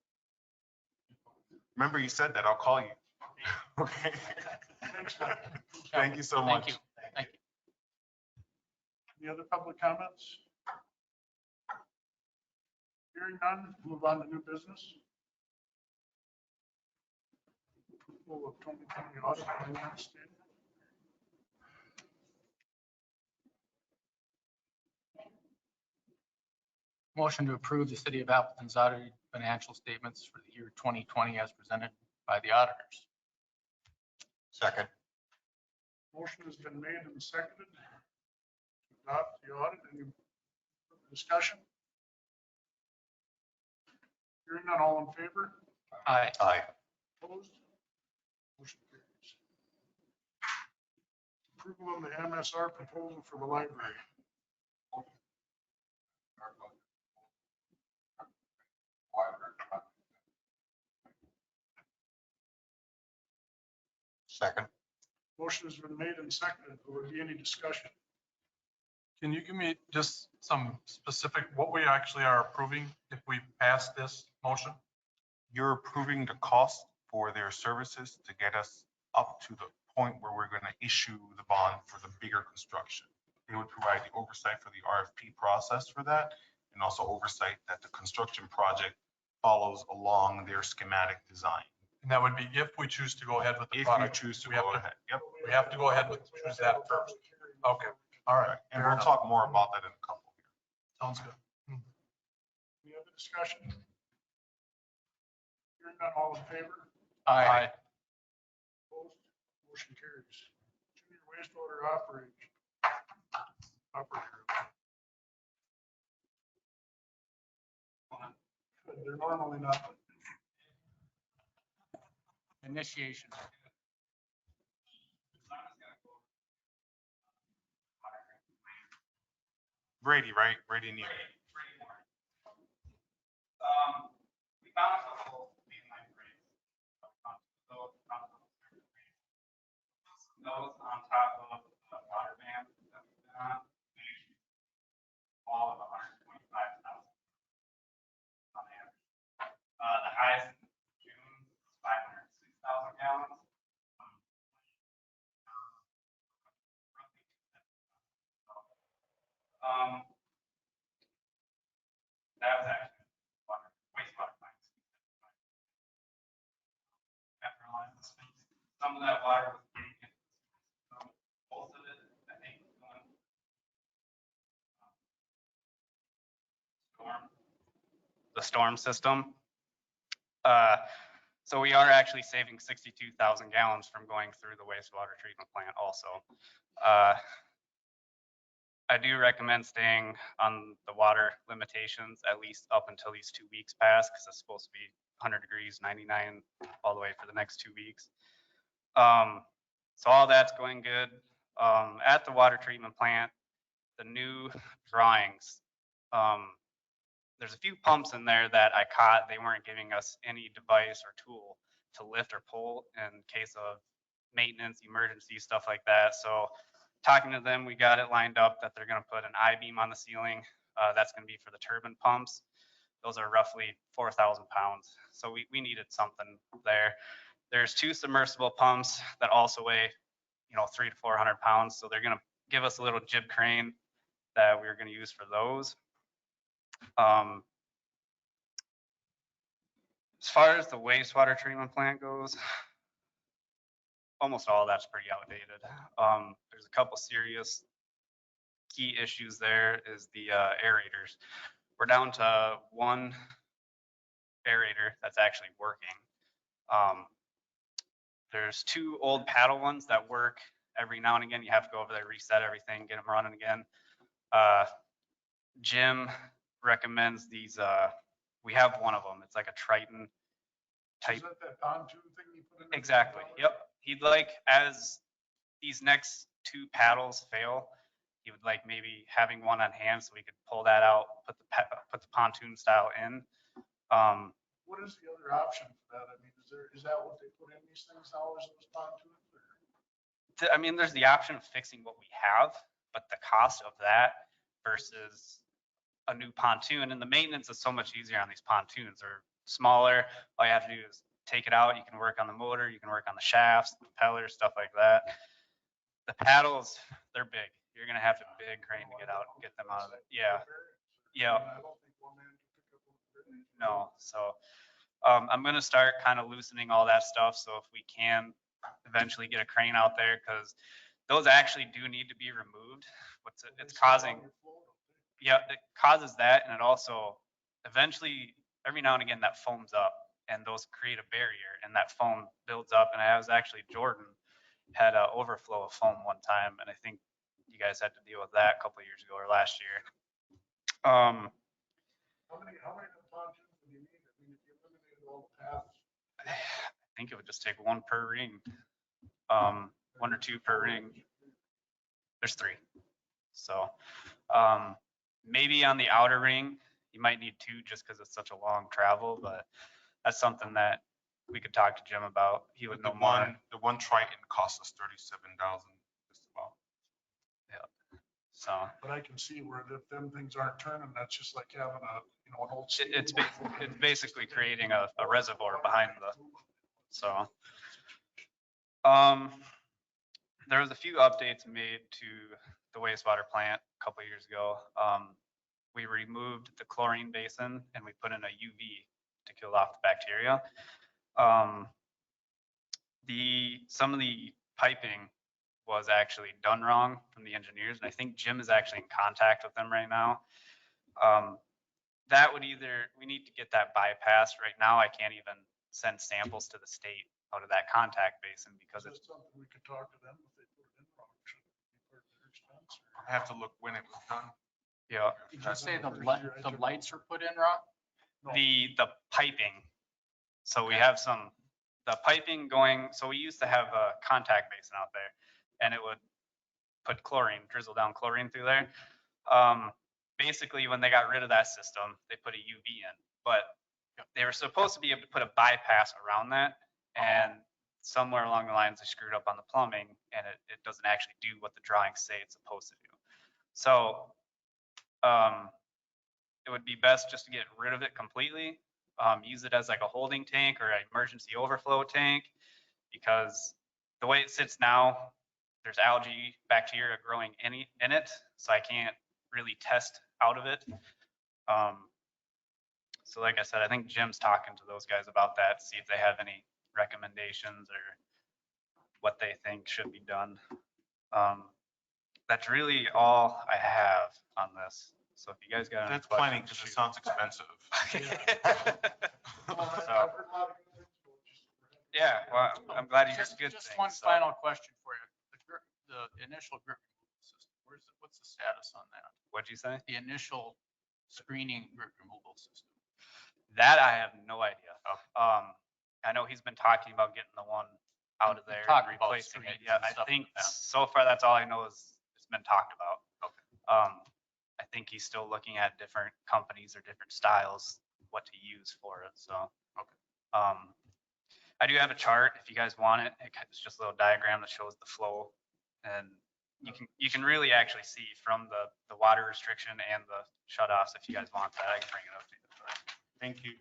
Remember you said that. I'll call you. Okay. Thank you so much. Thank you. Any other public comments? Hearing none, move on to new business. Approval of 2020 audit finance statement. Motion to approve the City of Appleton's audited financial statements for the year 2020 as presented by the auditors. Second. Motion has been made and seconded to adopt the audit. Any discussion? Hearing none, all in favor? Aye. Aye. Opposed? Motion carries. Approval of the MSR proposal for the library. Second. Motion has been made and seconded. Will there be any discussion? Can you give me just some specific, what we actually are approving if we pass this motion? You're approving the cost for their services to get us up to the point where we're going to issue the bond for the bigger construction. They would provide the oversight for the RFP process for that and also oversight that the construction project follows along their schematic design. And that would be if we choose to go ahead with the If you product. choose to We have go ahead. Yep. We have to go ahead with, choose that first. Okay, all right. And fair we'll enough. talk more about that in a couple. Sounds good. Any other discussion? Hearing none, all in favor? Aye. Opposed? Motion carries. Junior wastewater operator. They're normally not. Initiation. Brady, right? Brady and you. We found a couple mainline grades. Those on top of the water ban that we've been on, all of 125,000 on average. The highest in June is 506,000 gallons. That was actually wastewater plants. After all, some of that water was getting into the system. Most of it, I think, was going the storm system. So we are actually saving 62,000 gallons from going through the wastewater treatment plant also. I do recommend staying on the water limitations at least up until these 2 weeks pass, because it's supposed to be 100 degrees, 99 all the way for the next 2 weeks. So all that's going good. At the water treatment plant, the new drawings, there's a few pumps in there that I caught. They weren't giving us any device or tool to lift or pull in case of maintenance, emergency, stuff like that. So talking to them, we got it lined up that they're going to put an I-beam on the ceiling. That's going to be for the turbine pumps. Those are roughly 4,000 pounds. So we needed something there. There's 2 submersible pumps that also weigh, 300 to 400 pounds. So they're going to give us a little jib crane that we're going to use for those. As far as the wastewater treatment plant goes, almost all of that's pretty outdated. There's a couple serious key issues there is the aerators. We're down to 1 aerator that's actually working. There's 2 old paddle ones that work every now and again. You have to go over there, reset everything, get them running again. Jim recommends these, we have one of them. It's like a Triton type. Is that that pontoon thing you put in there? Exactly. Yep. He'd like, as these next 2 paddles fail, he would like maybe having one on hand so we could pull that out, put the pontoon style in. What is the other option for that? I mean, is that what they put in these things now, is those pontoons? I mean, there's the option of fixing what we have, but the cost of that versus a new pontoon, and the maintenance is so much easier on these pontoons. They're smaller. All you have to do is take it out. You can work on the motor, you can work on the shafts, the propellers, stuff like that. The paddles, they're big. You're gonna have to big crane to get them out of it. Yeah. Yeah. I don't think one man can pick up one. No. So I'm gonna start kind of loosening all that stuff. So if we can eventually get a crane out there, because those actually do need to be removed. It's causing, yeah, it causes that, and it also eventually every now and again that foams up, and those create a barrier, and that foam builds up. And I was actually Jordan had an overflow of foam one time, and I think you guys had to deal with that a couple of years ago or last year. How many pontoons do you need? I mean, if you eliminated all the paths. I think it would just take 1 per ring, 1 or 2 per ring. There's 3. So maybe on the outer ring, you might need 2 just because it's such a long travel, but that's something that we could talk to Jim about. He would know more. The one Triton cost us 37,000 just about. Yeah. So But I can see where if them things aren't turning, that's just like having an old. it's basically creating a reservoir behind so there was a few updates made to the wastewater plant a couple of years ago. We removed the chlorine basin and we put in a UV to kill off the bacteria. Some of the piping was actually done wrong from the engineers, and I think Jim is actually in contact with them right now. That would we need to get that bypassed. Right now, I can't even send samples to the state out of that contact basin because Is it's. that something we could talk to them if they put it in wrong? Should it be part of their expense? I have to look when it was done. Yeah. Did you say the lights are put in, Rob? No. The piping. So we have the piping going, so we used to have a contact basin out there, and it would put chlorine, drizzle down chlorine through there. Basically, when they got rid of that system, they put a UV in, but they were supposed to be able to put a bypass around that, and somewhere along the lines they screwed up on the plumbing, and it doesn't actually do what the drawings say it's supposed to do. So it would be best just to get rid of it completely, use it as like a holding tank or an emergency overflow tank, because the way it sits now, there's algae, bacteria growing in it, so I can't really test out of it. So like I said, I think Jim's talking to those guys about that, see if they have any recommendations or what they think should be done. That's really all I have on this. So if you guys got any That's plenty questions, because it shoot. sounds expensive. Yeah, well, I'm glad you heard Just good just things. one so. final question for you. The initial grit removal system, what's the status on that? What'd you say? The initial screening grit removal system. That I have no idea. I know he's been talking about getting the one out of there and Talk about replacing it. screens Yeah, and I stuff think like that. so far that's all I know is it's been talked about. Okay. I think he's still looking at different companies or different styles, what to use for it. So, Okay. I do have a chart if you guys want it. It's just a little diagram that shows the flow, and you can really actually see from the water restriction and the shutoffs if you guys want that. I can bring it up to you. Thank you.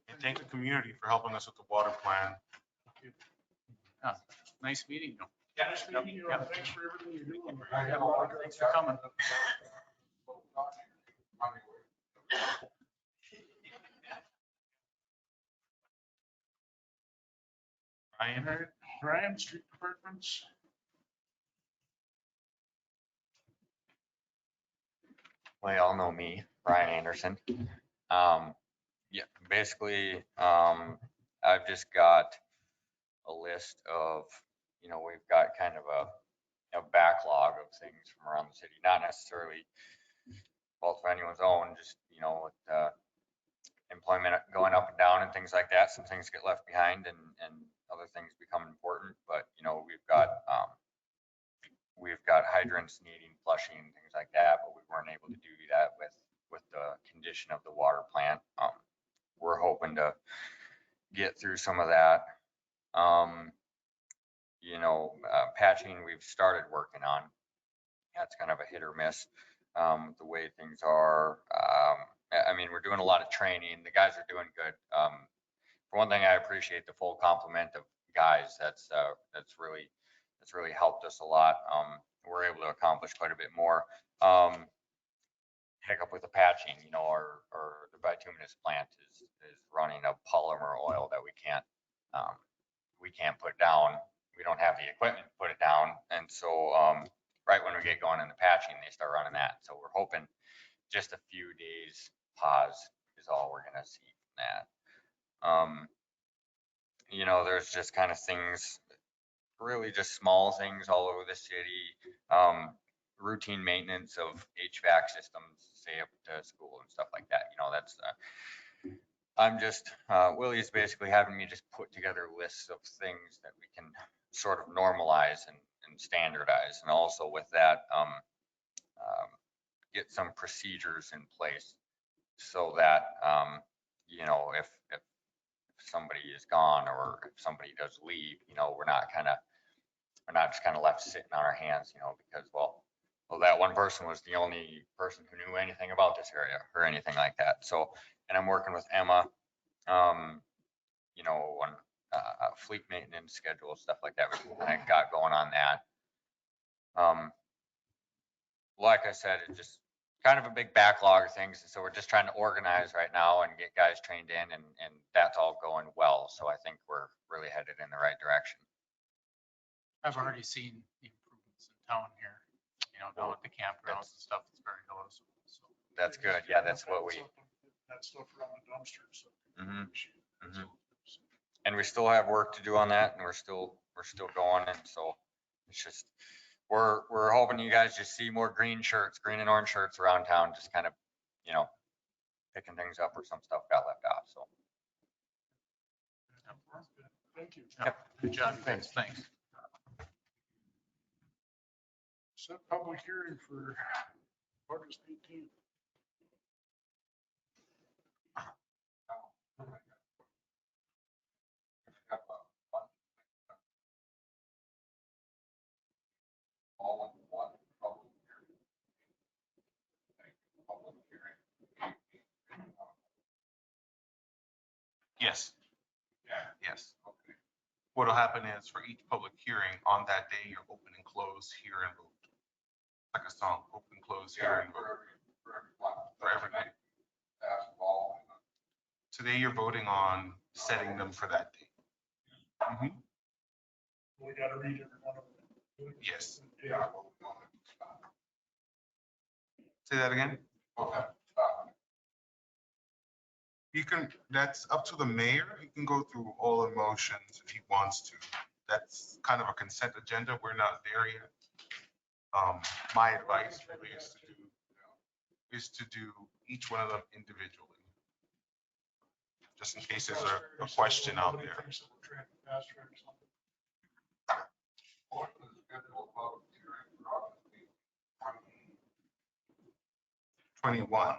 And thank the community for helping us with the water plan. Nice meeting you. Nice meeting you. Thanks for everything you're doing. Thanks for coming. Ryan? All right, Ryan, street departments. Well, y'all know me, Brian Anderson. Yeah, basically, I've just got a list of, we've got kind of a backlog of things from around the city, not necessarily fault of anyone's own, just, with employment going up and down and things like that. Some things get left behind and other things become important, but, we've got hydrants needing flushing and things like that, but we weren't able to do that with the condition of the water plant. We're hoping to get through some of that. Patching we've started working on. That's kind of a hit or miss, the way things are. We're doing a lot of training. The guys are doing good. For one thing, I appreciate the full complement of guys. That's really helped us a lot. We're able to accomplish quite a bit more. Hiccup with the patching, the bituminous plant is running a polymer oil that we can't put down. We don't have the equipment to put it down. And so, right when we get going in the patching, they start running that. So we're hoping just a few days pause is all we're going to see from that. There's just kind of things, really just small things all over the city. Routine maintenance of HVAC systems, say up to school and stuff like that. I'm just, Willie's basically having me just put together lists of things that we can sort of normalize and standardize. And also with that, get some procedures in place so that, if somebody is gone or if somebody does leave, we're not just kind of left sitting on our hands, because, well, that one person was the only person who knew anything about this area or anything like that. So, and I'm working with Emma, on fleet maintenance schedule, stuff like that. I got going on that. Like I said, it's just kind of a big backlog of things. And so we're just trying to organize right now and get guys trained in, and that's all going well. So I think we're really headed in the right direction. I've already seen the improvements in town here, down at the campgrounds and stuff. It's very noticeable. So That's good. Yeah, that's what we. That stuff around the dumpsters. So And we still have work to do on that, and we're still going. And so it's just, we're hoping you guys just see more green and orange shirts around town, just kind of, picking things up where some stuff got left out. So. Thank you. yeah, good job, guys. Thanks. Set public hearing for August 18th. Yes. Yes. Okay. What'll happen is for each public hearing on that day, you're open and close, hear and vote. Like a song, open, close, hear and vote. For everybody. Today you're voting on setting them for that day. We gotta read every one of them. Yes. Yeah. Say that again? You can, that's up to the mayor. He can go through all the motions if he wants to. That's kind of a consent agenda. We're not there yet. My advice really is to do each one of them individually. Just in case there's a question out Nobody there. thinks that we're trying to fast track something. 21.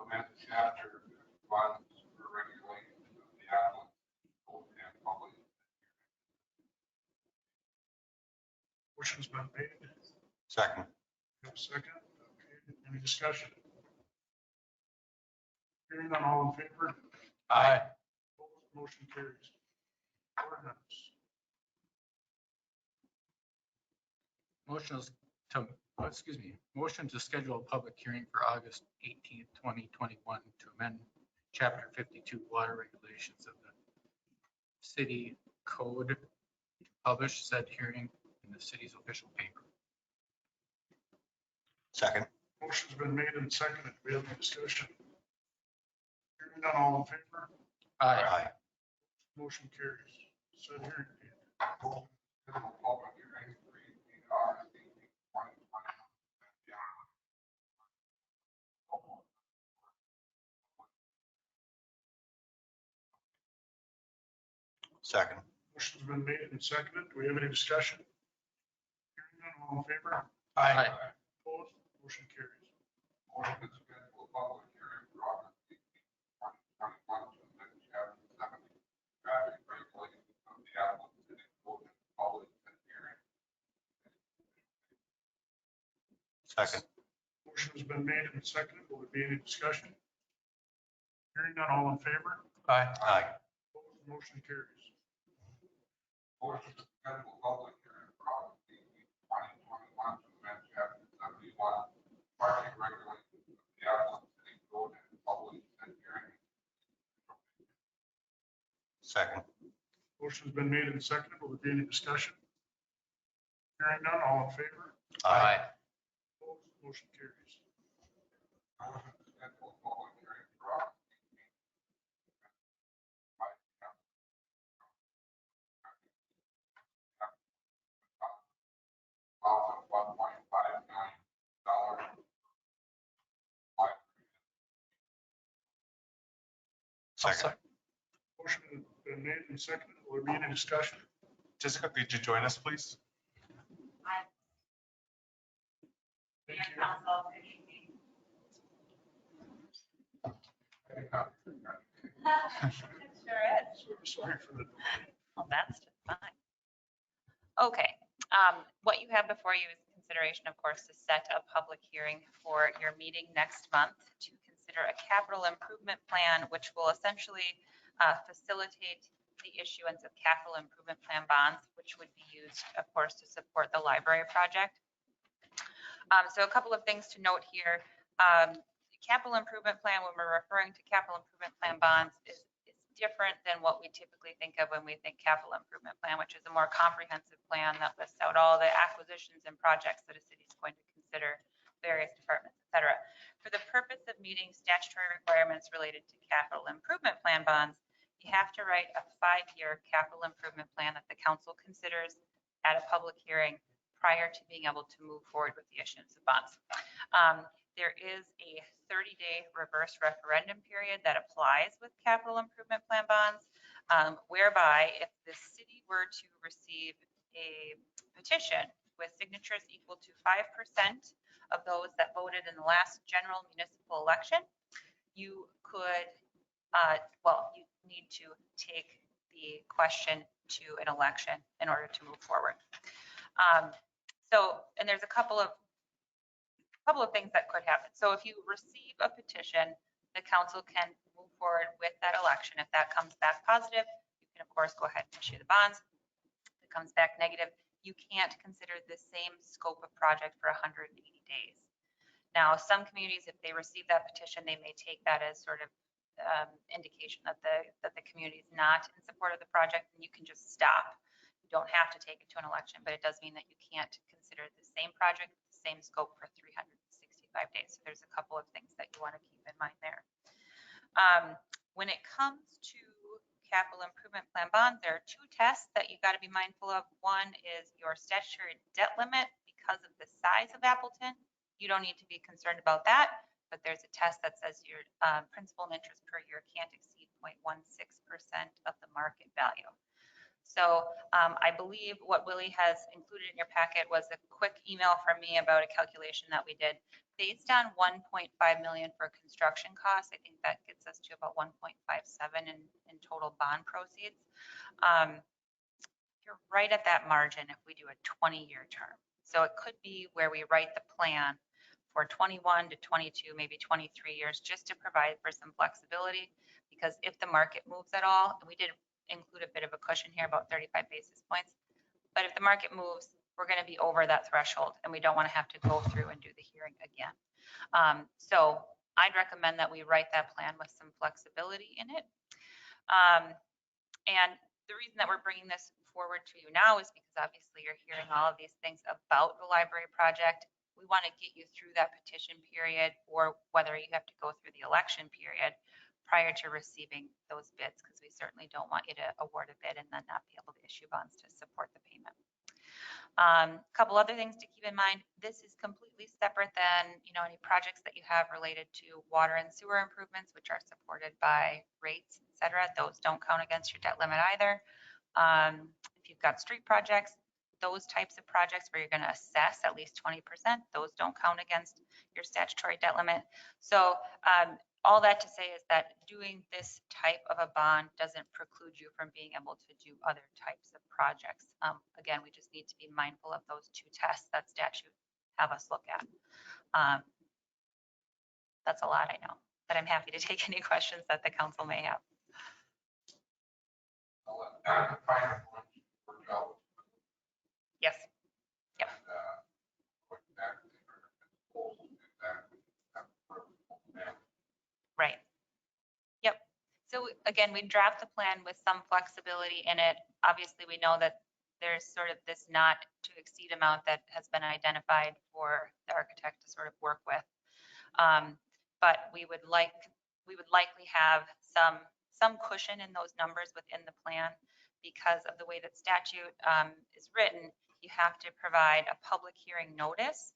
Amend chapter funds for regulations of the Appleton and public. Motion's been made. Second. Have a second? Okay, any discussion? Hearing none, all in favor? Aye. Opposed? Motion carries. Ordinance. Motion to schedule a public hearing for August 18th, 2021 to amend chapter 52 water regulations of the city code to publish said hearing in the city's official paper. Second. Motion's been made and seconded. Do we have any discussion? Hearing none, all in favor? Aye. Motion carries. Said hearing. Public hearing for August 18th, 2021. Second. Motion's been made and seconded. Do we have any discussion? Hearing none, all in favor? Aye. Opposed? Motion carries. Motion to schedule a public hearing for August 18th, 2021 to amend chapter 70 traffic regulations of the Appleton City Code and public hearing. Second. Motion's been made and seconded. Will there be any discussion? Hearing none, all in favor? Aye. Aye. Opposed? Motion carries. Motion to schedule a public hearing for August 18th, 2021 to amend chapter 71 parking regulations of the Appleton City Code and public hearing. Second. Motion's been made and seconded. Will there be any discussion? Hearing none, all in favor? Aye. Opposed? Motion carries. Motion to schedule a public hearing for August 18th. Of $1.59. Second. Motion has been made and seconded. Will there be any discussion? Jessica, could you join us, please? Thank you. Council, good evening. Sure is. Sorry for the. Well, that's just fine. Okay, what you have before you is consideration, of course, to set a public hearing for your meeting next month to consider a capital improvement plan, which will essentially facilitate the issuance of capital improvement plan bonds, which would be used, of course, to support the library project. So a couple of things to note here. The capital improvement plan, when we're referring to capital improvement plan bonds, is different than what we typically think of when we think capital improvement plan, which is a more comprehensive plan that lists out all the acquisitions and projects that a city is going to consider, various departments, et cetera. For the purpose of meeting statutory requirements related to capital improvement plan bonds, you have to write a 5-year capital improvement plan that the council considers at a public hearing prior to being able to move forward with the issuance of bonds. There is a 30-day reverse referendum period that applies with capital improvement plan bonds, whereby if the city were to receive a petition with signatures equal to 5% of those that voted in the last general municipal election, you could, you need to take the question to an election in order to move forward. And there's a couple of things that could happen. So if you receive a petition, the council can move forward with that election. If that comes back positive, you can of course go ahead and issue the bonds. If it comes back negative, you can't consider the same scope of project for 180 days. Now, some communities, if they receive that petition, they may take that as sort of indication that the community is not in support of the project, then you can just stop. You don't have to take it to an election, but it does mean that you can't consider the same project, the same scope for 365 days. So there's a couple of things that you want to keep in mind there. When it comes to capital improvement plan bonds, there are two tests that you got to be mindful of. One is your statutory debt limit. Because of the size of Appleton, you don't need to be concerned about that, but there's a test that says your principal and interest per year can't exceed 0.16% of the market value. So I believe what Willie has included in your packet was a quick email from me about a calculation that we did based on 1.5 million for construction costs. I think that gets us to about 1.57 in total bond proceeds. You're right at that margin if we do a 20-year term. So it could be where we write the plan for 21 to 22, maybe 23 years, just to provide for some flexibility. Because if the market moves at all, and we did include a bit of a cushion here, about 35 basis points. But if the market moves, we're going to be over that threshold, and we don't want to have to go through and do the hearing again. So I'd recommend that we write that plan with some flexibility in it. And the reason that we're bringing this forward to you now is because obviously you're hearing all of these things about the library project. We want to get you through that petition period, or whether you have to go through the election period prior to receiving those bids, because we certainly don't want you to award a bid and then not be able to issue bonds to support the payment. A couple other things to keep in mind. This is completely separate than any projects that you have related to water and sewer improvements, which are supported by rates, et cetera. Those don't count against your debt limit either. If you've got street projects, those types of projects where you're going to assess at least 20%, those don't count against your statutory debt limit. So all that to say is that doing this type of a bond doesn't preclude you from being able to do other types of projects. Again, we just need to be mindful of those two tests that statute have us look at. That's a lot, I know, but I'm happy to take any questions that the council may have. Yes. Yep. Right. Yep. So again, we draft the plan with some flexibility in it. Obviously, we know that there's sort of this not to exceed amount that has been identified for the architect to sort of work with. But we would likely have some cushion in those numbers within the plan, because of the way that statute is written. You have to provide a public hearing notice,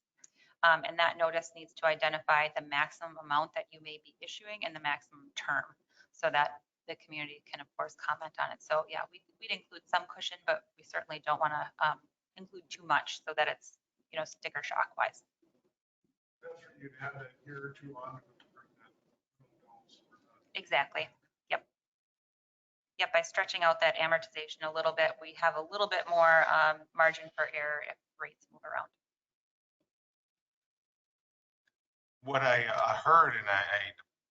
and that notice needs to identify the maximum amount that you may be issuing and the maximum term, so that the community can, of course, comment on it. So yeah, we'd include some cushion, but we certainly don't want to include too much so that it's, sticker shock wise. You'd have that year or two on to bring that. Exactly. Yep, by stretching out that amortization a little bit, we have a little bit more margin for error if rates move around. What I heard, and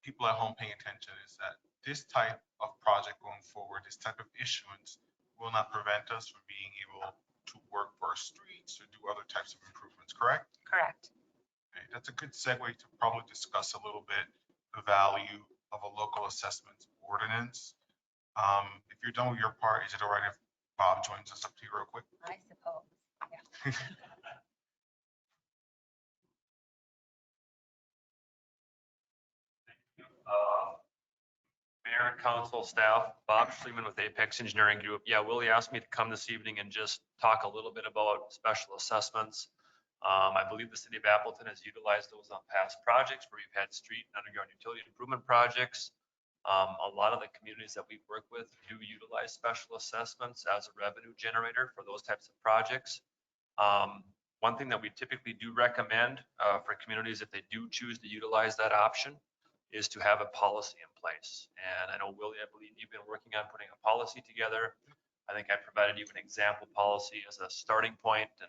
people at home paying attention, is that this type of project going forward, this type of issuance, will not prevent us from being able to work for our streets or do other types of improvements, correct? Correct. Okay, that's a good segue to probably discuss a little bit the value of a local assessment ordinance. If you're done with your part, is it all right if Bob joins us up here real quick? I suppose. Yeah. Mayor and council staff, Bob Schleman with Apex Engineering Group. Yeah, Willie asked me to come this evening and just talk a little bit about special assessments. I believe the city of Appleton has utilized those on past projects where we've had street and underground utility improvement projects. A lot of the communities that we work with do utilize special assessments as a revenue generator for those types of projects. One thing that we typically do recommend for communities, if they do choose to utilize that option, is to have a policy in place. And I know, Willie, I believe you've been working on putting a policy together. I think I provided you an example policy as a starting point. And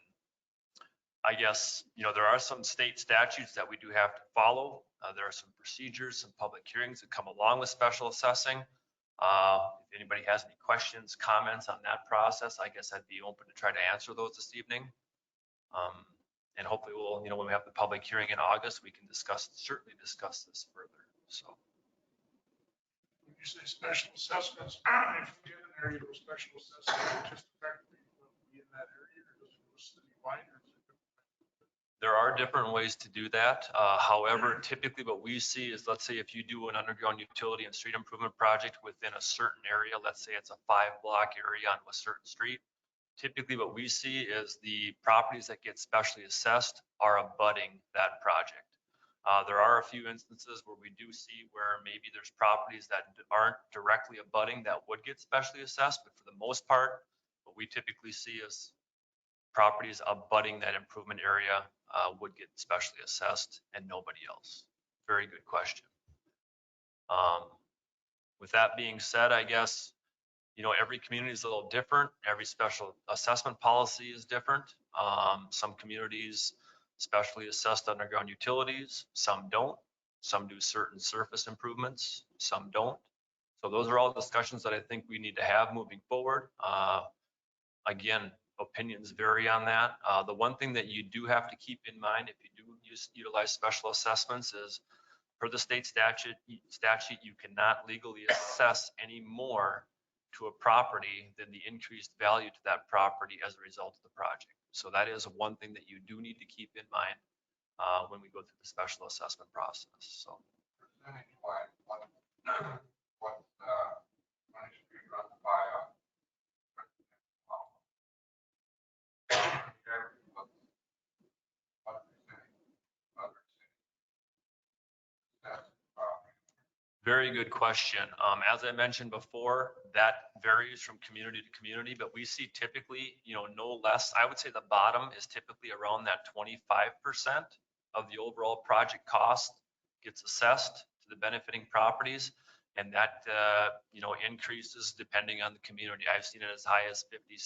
I guess, there are some state statutes that we do have to follow. There are some procedures, some public hearings that come along with special assessing. If anybody has any questions, comments on that process, I guess I'd be open to try to answer those this evening. And hopefully we'll, when we have the public hearing in August, we can certainly discuss this further. So. you say special assessments, if you get an area to a special assessment, it just affect the people that will be in that area, or does it go citywide, or is it? There are different ways to do that. However, typically what we see is, let's say if you do an underground utility and street improvement project within a certain area, let's say it's a 5-block area on a certain street, typically what we see is the properties that get specially assessed are abutting that project. There are a few instances where we do see where maybe there's properties that aren't directly abutting that would get specially assessed, but for the most part, what we typically see is properties abutting that improvement area would get specially assessed and nobody else. Very good question. With that being said, I guess, you know, every community is a little different. Every special assessment policy is different. Some communities specially assessed underground utilities, some don't. Some do certain surface improvements, some don't. So those are all discussions that I think we need to have moving forward. Again, opinions vary on that. The one thing that you do have to keep in mind if you do utilize special assessments is, per the state statute, you cannot legally assess any more to a property than the increased value to that property as a result of the project. So that is one thing that you do need to keep in mind when we go through the special assessment process. So. Percentage-wise, what money should be run by Very good question. As I mentioned before, that varies from community to community, but we see typically, you know, no less, I would say the bottom is typically around that 25% of the overall project cost gets assessed to the benefiting properties. And that, you know, increases depending on the community. I've seen it as high as 50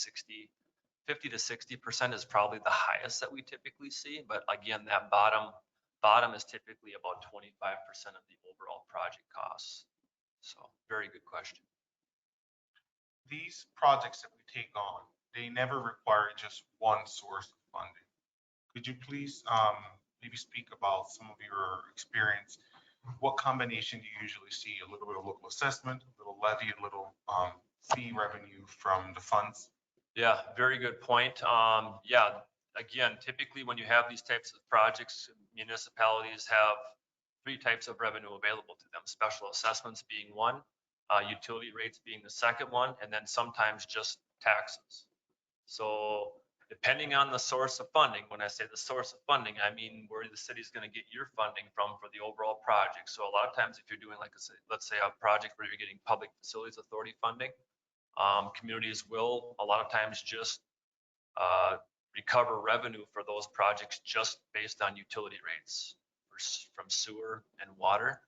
to 60% is probably the highest that we typically see. But again, that bottom is typically about 25% of the overall project costs. So very good question. These projects that we take on, they never require just one source of funding. Could you please maybe speak about some of your experience? What combination do you usually see? A little bit of local assessment, a little levy, a little fee revenue from the funds? Yeah, very good point. Yeah, again, typically when you have these types of projects, municipalities have 3 types of revenue available to them. Special assessments being one, utility rates being the second one, and then sometimes just taxes. So depending on the source of funding, when I say the source of funding, I mean where the city's going to get your funding from for the overall project. So a lot of times if you're doing like, let's say a project where you're getting Public Facilities Authority funding, communities will a lot of times just recover revenue for those projects just based on utility rates from sewer and water.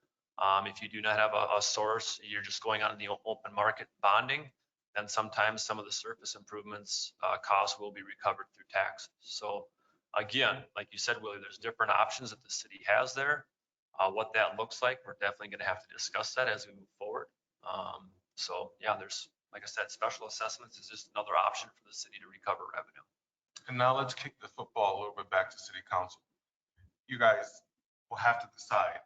If you do not have a source, you're just going on the open market bonding, then sometimes some of the surface improvements costs will be recovered through taxes. So again, like you said, Willie, there's different options that the city has there. What that looks like, we're definitely going to have to discuss that as we move forward. So yeah, there's, like I said, special assessments is just another option for the city to recover revenue. And now let's kick the football a little bit back to city council. You guys will have to decide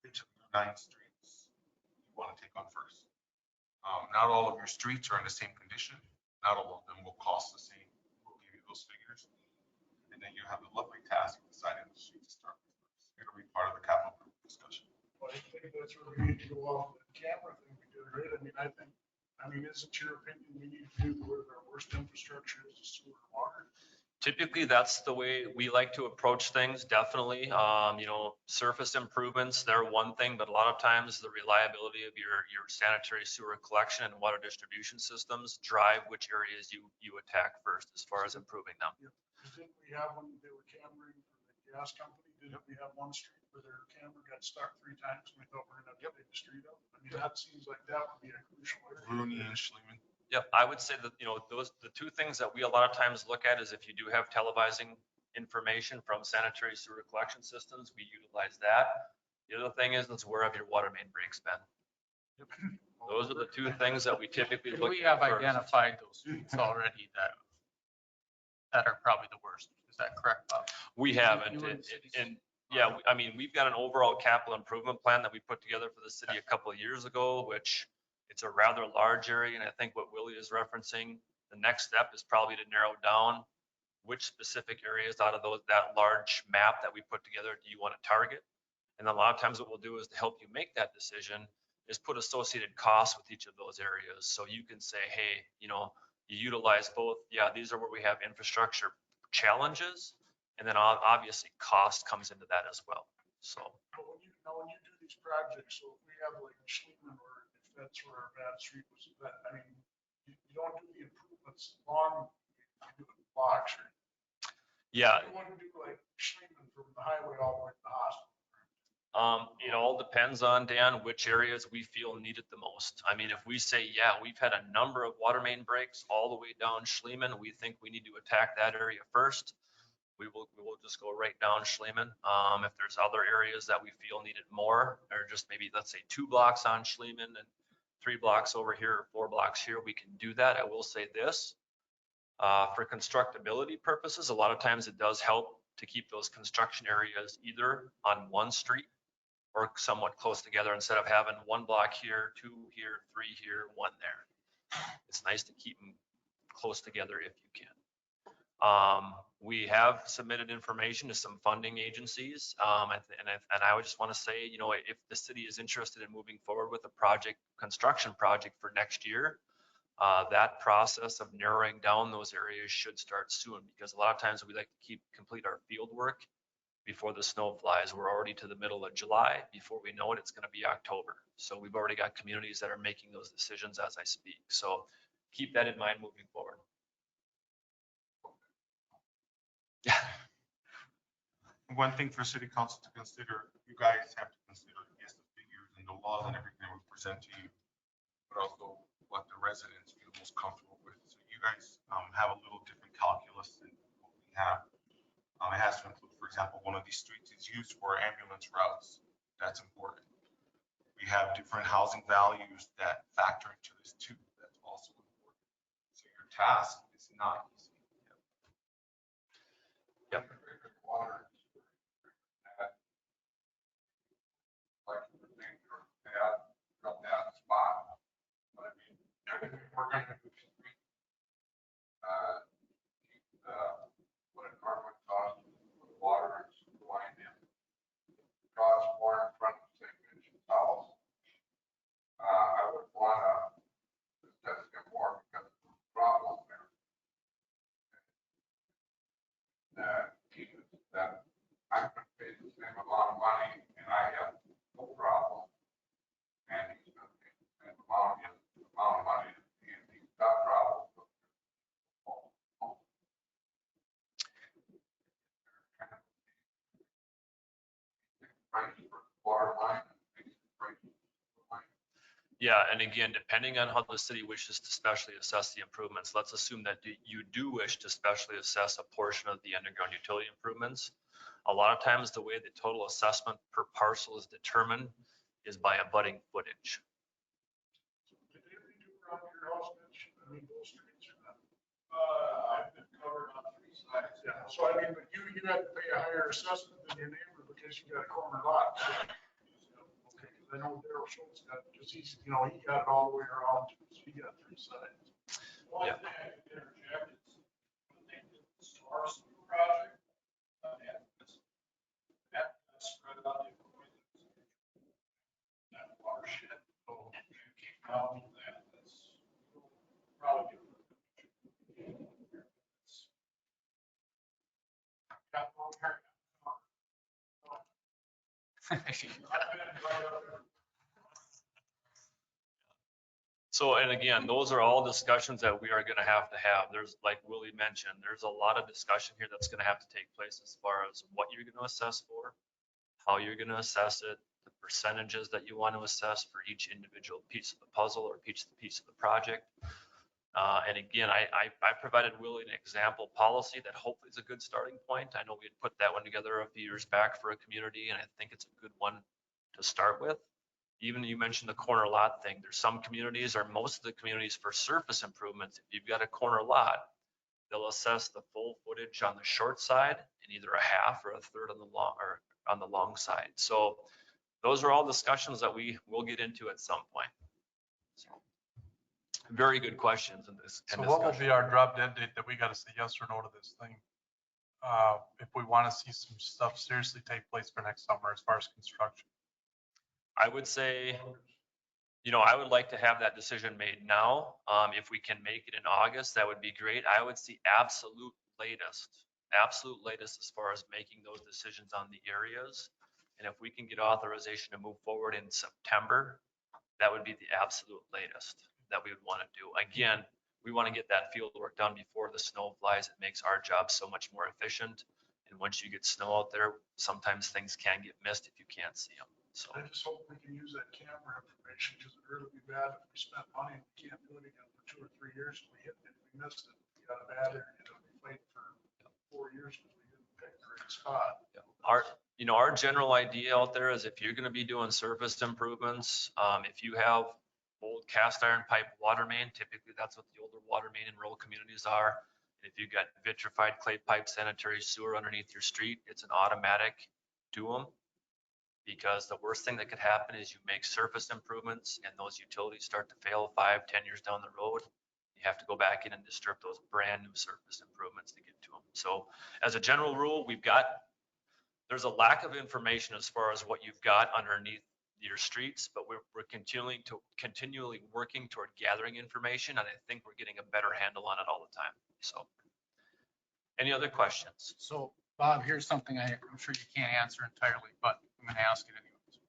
which of the 9 streets you want to take on first. Not all of your streets are in the same condition. Not all of them will cost the same. We'll give you those figures. And then you have the lovely task of deciding the street to start with. It'll be part of the capital discussion. Well, I think that's where we need to go off the camera thing we did, right? I mean, isn't your opinion we need to do where our worst infrastructure is the sewer and water? Typically, that's the way we like to approach things, definitely. You know, surface improvements, they're one thing, but a lot of times the reliability of your sanitary sewer collection and water distribution systems drive which areas you attack first as far as improving them. Yep. Didn't we have when they were cammering for the gas company? Didn't we have one street where their camera got stuck 3 times and we thought we were going to have to take the street up? I mean, that seems like that would be a crucial area. Rooney and Schliemann. Yep, I would say that, you know, the 2 things that we a lot of times look at is if you do have televising information from sanitary sewer collection systems, we utilize that. The other thing is where have your water main breaks been? Yep. Those are the 2 things that we typically look at. We have first. identified those streets already that are probably the worst. Is that correct, Bob? We haven't. You and cities. And Yeah, I mean, we've got an overall capital improvement plan that we put together for the city a couple of years ago, which it's a rather large area. And I think what Willie is referencing, the next step is probably to narrow down which specific areas out of that large map that we put together do you want to target? And a lot of times what we'll do is to help you make that decision is put associated costs with each of those areas. So you can say, hey, you utilize both. Yeah, these are where we have infrastructure challenges. And then obviously cost comes into that as well. So. But when you do these projects, so if we have like Schliemann or if that's where our bad street was, I mean, you don't do the improvements long, you do the blocks. Yeah. You wouldn't do like Schliemann from the highway all the way to the hospital. It all depends on, Dan, which areas we feel need it the most. I mean, if we say, yeah, we've had a number of water main breaks all the way down Schliemann, we think we need to attack that area first. We will just go right down Schliemann. If there's other areas that we feel need it more, or just maybe, let's say 2 blocks on Schliemann and 3 blocks over here, or 4 blocks here, we can do that. I will say this, for constructability purposes, a lot of times it does help to keep those construction areas either on one street or somewhat close together instead of having 1 block here, 2 here, 3 here, 1 there. It's nice to keep them close together if you can. We have submitted information to some funding agencies. And I would just want to say, if the city is interested in moving forward with a construction project for next year, that process of narrowing down those areas should start soon, because a lot of times we like to complete our field work before the snow flies. We're already to the middle of July. Before we know it, it's going to be October. So we've already got communities that are making those decisions as I speak. So keep that in mind moving forward. Yeah. One thing for city council to consider, you guys have to consider, yes, the figures and the laws and everything we present to you, but also what the residents feel most comfortable with. So you guys have a little different calculus than what we have. It has to include, for example, one of these streets is used for ambulance routes. That's important. We have different housing values that factor into this too. That's also important. So your task is not easy. Yep. Water. From that spot. But I mean, we're going to do street, what it normally costs for the water is going in. Costs more in front of St. Vincent's house. I would want to discuss it more because of the problem there. That I'm going to pay the same amount of money and I have no problem. And he's going to pay the same amount of money and he's got problems. Water line. Yeah, and again, depending on how the city wishes to specially assess the improvements, let's assume that you do wish to specially assess a portion of the underground utility improvements. A lot of times the way the total assessment per parcel is determined is by abutting footage. Did they redo around your house, Mitch? I mean, those streets or not? I've been covered on 3 sides. Yeah, so I mean, but you had to pay a higher assessment than your neighbor because you got a corner lot. So, okay, because I know Daryl Schultz got, because he's, he got it all the way around, so he got 3 sides. One thing I could interject is when they did the Star Sewer project, that spread out the equipment. That watershed. So you keep out of that. That's probably. So, and again, those are all discussions that we are going to have. There's, like Willie mentioned, there's a lot of discussion here that's going to have to take place as far as what you're going to assess for, how you're going to assess it, the percentages that you want to assess for each individual piece of the puzzle or piece of the project. And again, I provided Willie an example policy that hopefully is a good starting point. I know we had put that one together a few years back for a community, and I think it's a good one to start with. Even you mentioned the corner lot thing. There's some communities, or most of the communities, for surface improvements, if you've got a corner lot, they'll assess the full footage on the short side and either a half or a third on the long, or on the long side. So those are all discussions that we will get into at some point. So, very good questions in this. So what will be our drop dead date that we got to say yes or no to this thing? If we want to see some stuff seriously take place for next summer as far as construction. I would say, you know, I would like to have that decision made now. If we can make it in August, that would be great. I would see absolute latest as far as making those decisions on the areas. And if we can get authorization to move forward in September, that would be the absolute latest that we would want to do. Again, we want to get that field work done before the snow flies. It makes our job so much more efficient. And once you get snow out there, sometimes things can get missed if you can't see them. So I just hope we can use that camera information, because it'd really be bad if we spent money and we can't do it again for 2 or 3 years. And we hit it, we missed it, we got a bad area, and we played for 4 years because we didn't pick the right spot. our general idea out there is if you're going to be doing surface improvements, if you have old cast iron pipe water main, typically that's what the older water main in rural communities are. If you've got vitrified clay pipe sanitary sewer underneath your street, it's an automatic do them. Because the worst thing that could happen is you make surface improvements and those utilities start to fail 5, 10 years down the road. You have to go back in and disturb those brand new surface improvements to get to them. So as a general rule, there's a lack of information as far as what you've got underneath your streets, but we're continually working toward gathering information. And I think we're getting a better handle on it all the time. So any other questions? So Bob, here's something I'm sure you can't answer entirely, but I'm going to ask it anyways.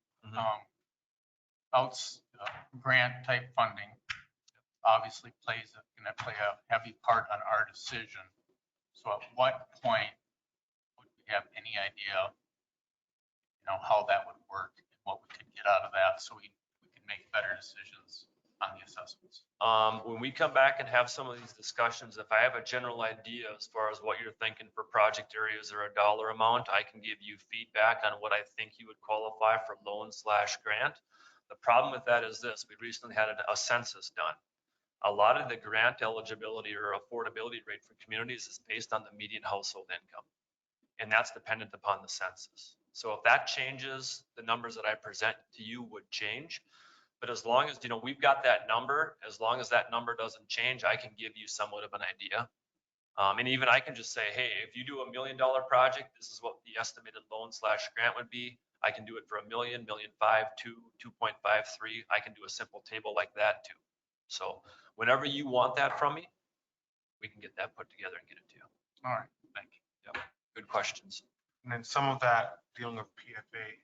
Grant type funding obviously going to play a heavy part on our decision. So at what point would we have any idea, how that would work and what we could get out of that so we can make better decisions on the assessments? When we come back and have some of these discussions, if I have a general idea as far as what you're thinking for project areas or a dollar amount, I can give you feedback on what I think you would qualify for loan/grant. The problem with that is this: we recently had a census done. A lot of the grant eligibility or affordability rate for communities is based on the median household income, and that's dependent upon the census. So if that changes, the numbers that I present to you would change. But as long as, we've got that number, as long as that number doesn't change, I can give you somewhat of an idea. And even I can just say, hey, if you do $1 million project, this is what the estimated loan/grant would be. I can do it for $1 million, $1.5 million, 2.53. I can do a simple table like that too. So whenever you want that from me, we can get that put together and get it to you. All right, thank you. Yep. Good questions. And then some of that dealing with PFA,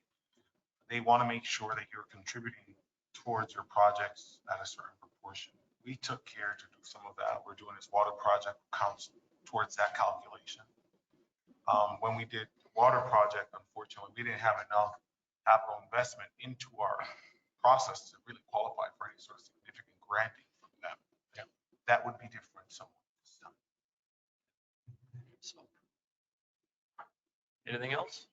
they want to make sure that you're contributing towards your projects at a certain proportion. We took care to do some of that. We're doing this water project counts towards that calculation. When we did the water project, unfortunately, we didn't have enough capital investment into our process to really qualify for any sort of significant granting from them. Yeah. That would be different somewhat this time. So, anything else?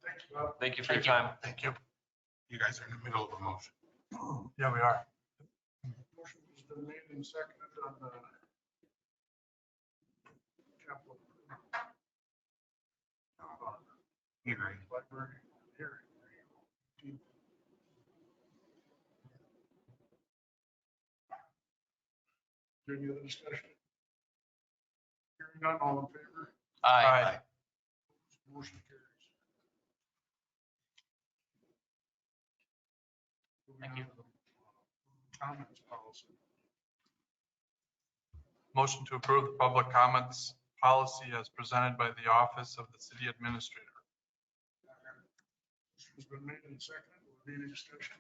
Thanks, Bob. Thank you for your time. Thank you. You guys are in the middle of a motion. Yeah, we are. Motion has been made and seconded on the capital Hearing. library hearing. Is there any other discussion? Hearing none, all in favor? Aye. Motion carries. Thank you. Comments policy. Motion to approve the public comments policy as presented by the Office of the City Administrator. Motion's been made and seconded. Will there be any discussion?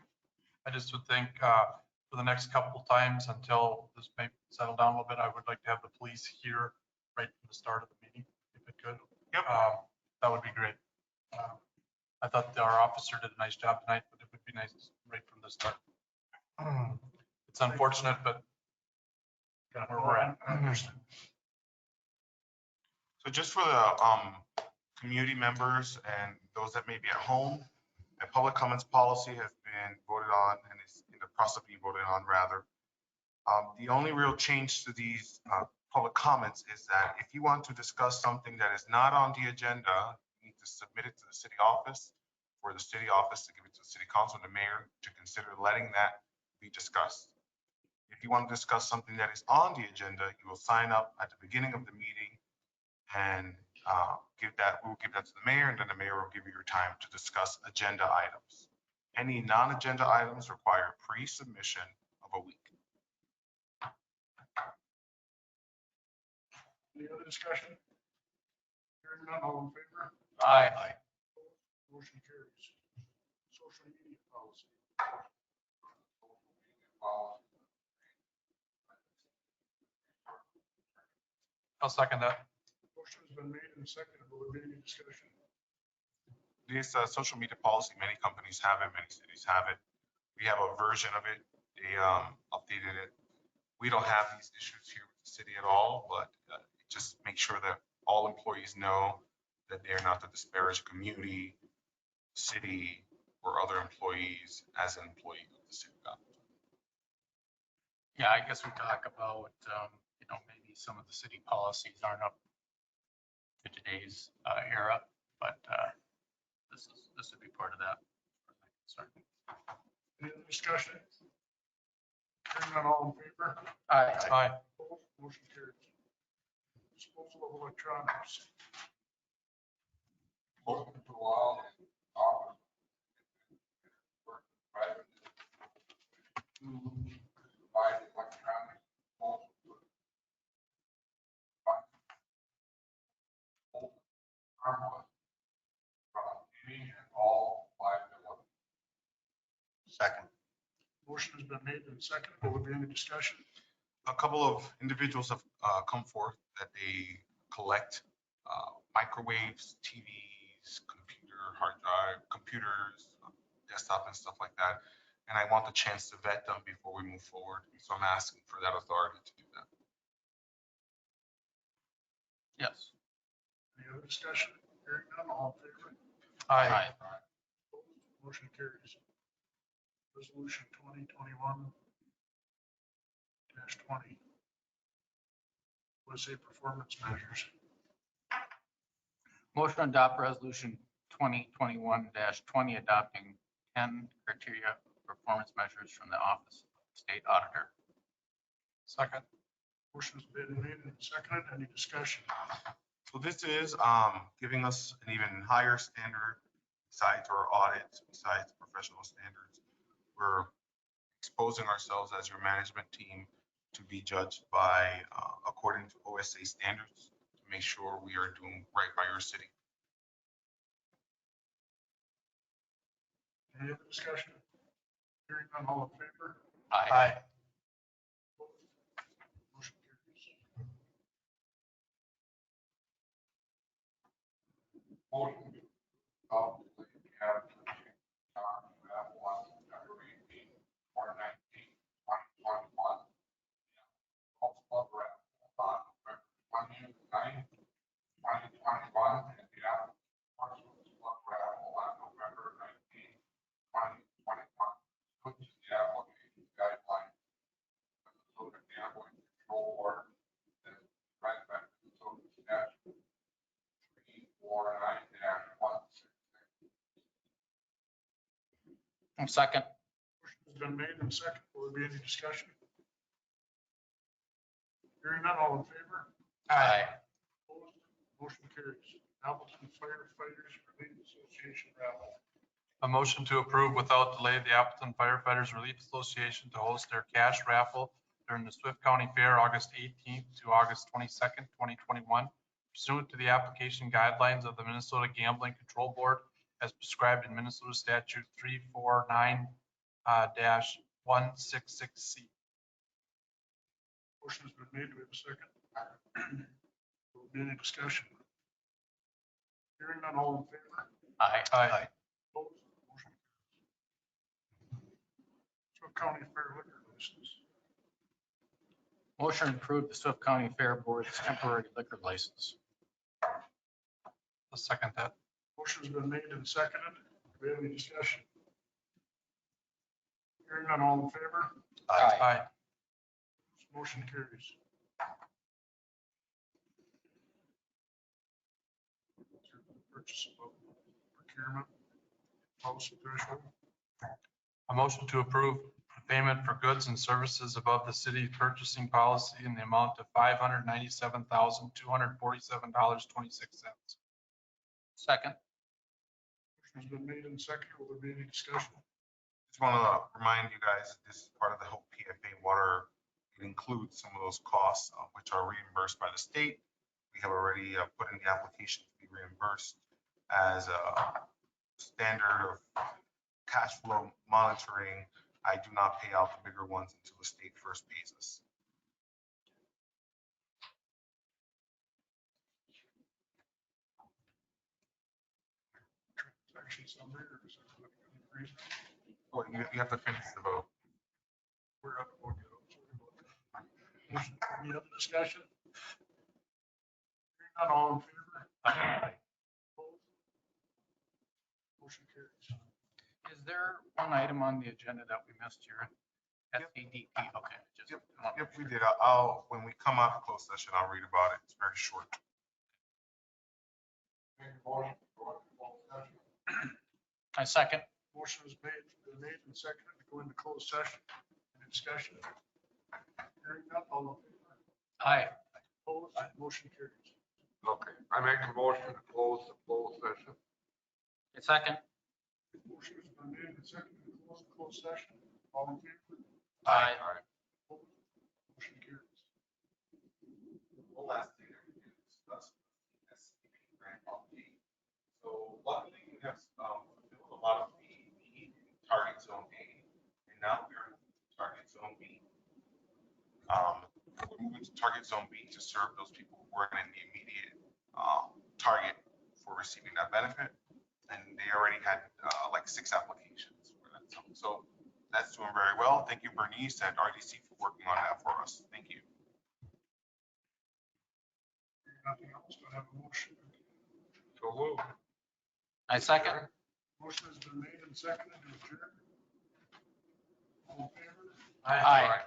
I just would think for the next couple times until this may settle down a little bit, I would like to have the police here right from the start of the meeting, if it could. Yep. That would be great. I thought our officer did a nice job tonight, but it would be nice right from the start. It's unfortunate, but kind of where we're at. So just for the community members and those that may be at home, a public comments policy has been voted on and is in the process of being voted on rather. The only real change to these public comments is that if you want to discuss something that is not on the agenda, you need to submit it to the city office, for the city office to give it to the city council and the mayor to consider letting that be discussed. If you want to discuss something that is on the agenda, you will sign up at the beginning of the meeting and we'll give that to the mayor, and then the mayor will give you your time to discuss agenda items. Any non-agenda items require pre-submission of a week. Any other discussion? Hearing none, all in favor? Aye. Motion carries. Social media policy. I'll second that. Motion's been made and seconded. Will there be any discussion? This social media policy, many companies have it, many cities have it. We have a version of it. They updated it. We don't have these issues here with the city at all, but just make sure that all employees know that they're not to disparage community, city, or other employees as an employee of the city. Yeah, I guess we talk about, maybe some of the city policies aren't up to today's era, but this would be part of that. Any other discussion? Hearing none, all in favor? Aye. Aye. Opposed? Motion carries. Disposal of electronics. Motion to allow office private to provide electronic disposal harmless from any and all liability. Second. Motion has been made and seconded. Will there be any discussion? A couple of individuals have come forth that they collect microwaves, TVs, computers, desktop and stuff like that. And I want the chance to vet them before we move forward. So I'm asking for that authority to do that. Yes. Any other discussion? Hearing none, all in favor? Aye. Opposed? Motion carries. Resolution 2021-20. USA performance measures. Motion to adopt resolution 2021-20 adopting 10 criteria performance measures from the Office of State Auditor. Second. Motion's been made and seconded. Any discussion? So this is giving us an even higher standard besides our audits, besides professional standards. We're exposing ourselves as your management team to be judged by according to OSA standards to make sure we are doing right by your city. Any other discussion? Hearing none, all in favor? Aye. Motion carries. Motion to adopt the cab F1 February 18, 2019, 2021. Golf club raffle on November 29, 2021, and the Parsons Club raffle on November 19, 2021. Which is the application guidelines of the Minnesota Gambling Control Board and right back to the Minnesota statute 349-166. Second. Motion's been made and seconded. Will there be any discussion? Hearing none, all in favor? Aye. Opposed? Motion carries. Appleton Firefighters Relief Association raffle. A motion to approve without delay the Appleton Firefighters Relief Association to host their cash raffle during the Swift County Fair, August 18th to August 22nd, 2021, pursuant to the application guidelines of the Minnesota Gambling Control Board as prescribed in Minnesota Statute 349-166C. Motion's been made. Do we have a second? Will there be any discussion? Hearing none, all in favor? Aye. Aye. Opposed? Motion carries. Swift County Fair liquor license. Motion to approve the Swift County Fair Board's temporary liquor license. I'll second that. Motion's been made and seconded. Do we have any discussion? Hearing none, all in favor? Aye. Motion carries. Purchase of procurement, policy threshold. A motion to approve payment for goods and services above the city purchasing policy in the amount of $597,247.26. Second. Motion has been made and seconded. Will there be any discussion? Just want to remind you guys, that this is part of the whole PFA water. It includes some of those costs, which are reimbursed by the state. We have already put in the application to be reimbursed as a standard of cash flow monitoring. I do not pay out the bigger ones until the state first pays us. Transaction summary, or is everybody going to agree? Well, you have to finish the vote. We're up. Any other discussion? Hearing none, all in favor? Aye. Opposed? Motion carries. Is there one item on the agenda that we missed here? Yep. SADP, okay. just- Yep, we did. When we come out of closed session, I'll read about it. It's very short. Make a motion, go into closed session. I second. Motion is made and seconded to go into closed session. Any discussion? Hearing none, all in favor? Aye. Opposed? Motion carries. Okay, I make a motion to close the closed session. I second. Motion has been made and seconded to close the closed session. All in favor? Aye. Opposed? Motion carries. One last thing that we did discuss SCP grant update. So luckily we have fulfilled a lot of the need in target zone A, and now we're in target zone B. We're moving to target zone B to serve those people who weren't in the immediate target for receiving that benefit, and they already had like 6 applications for that. So that's doing very well. Thank you, Bernice and RDC, for working on that for us. Thank you. Nothing else, but have a motion. So move. I second. Motion has been made and seconded to adjourn. All in favor? Aye.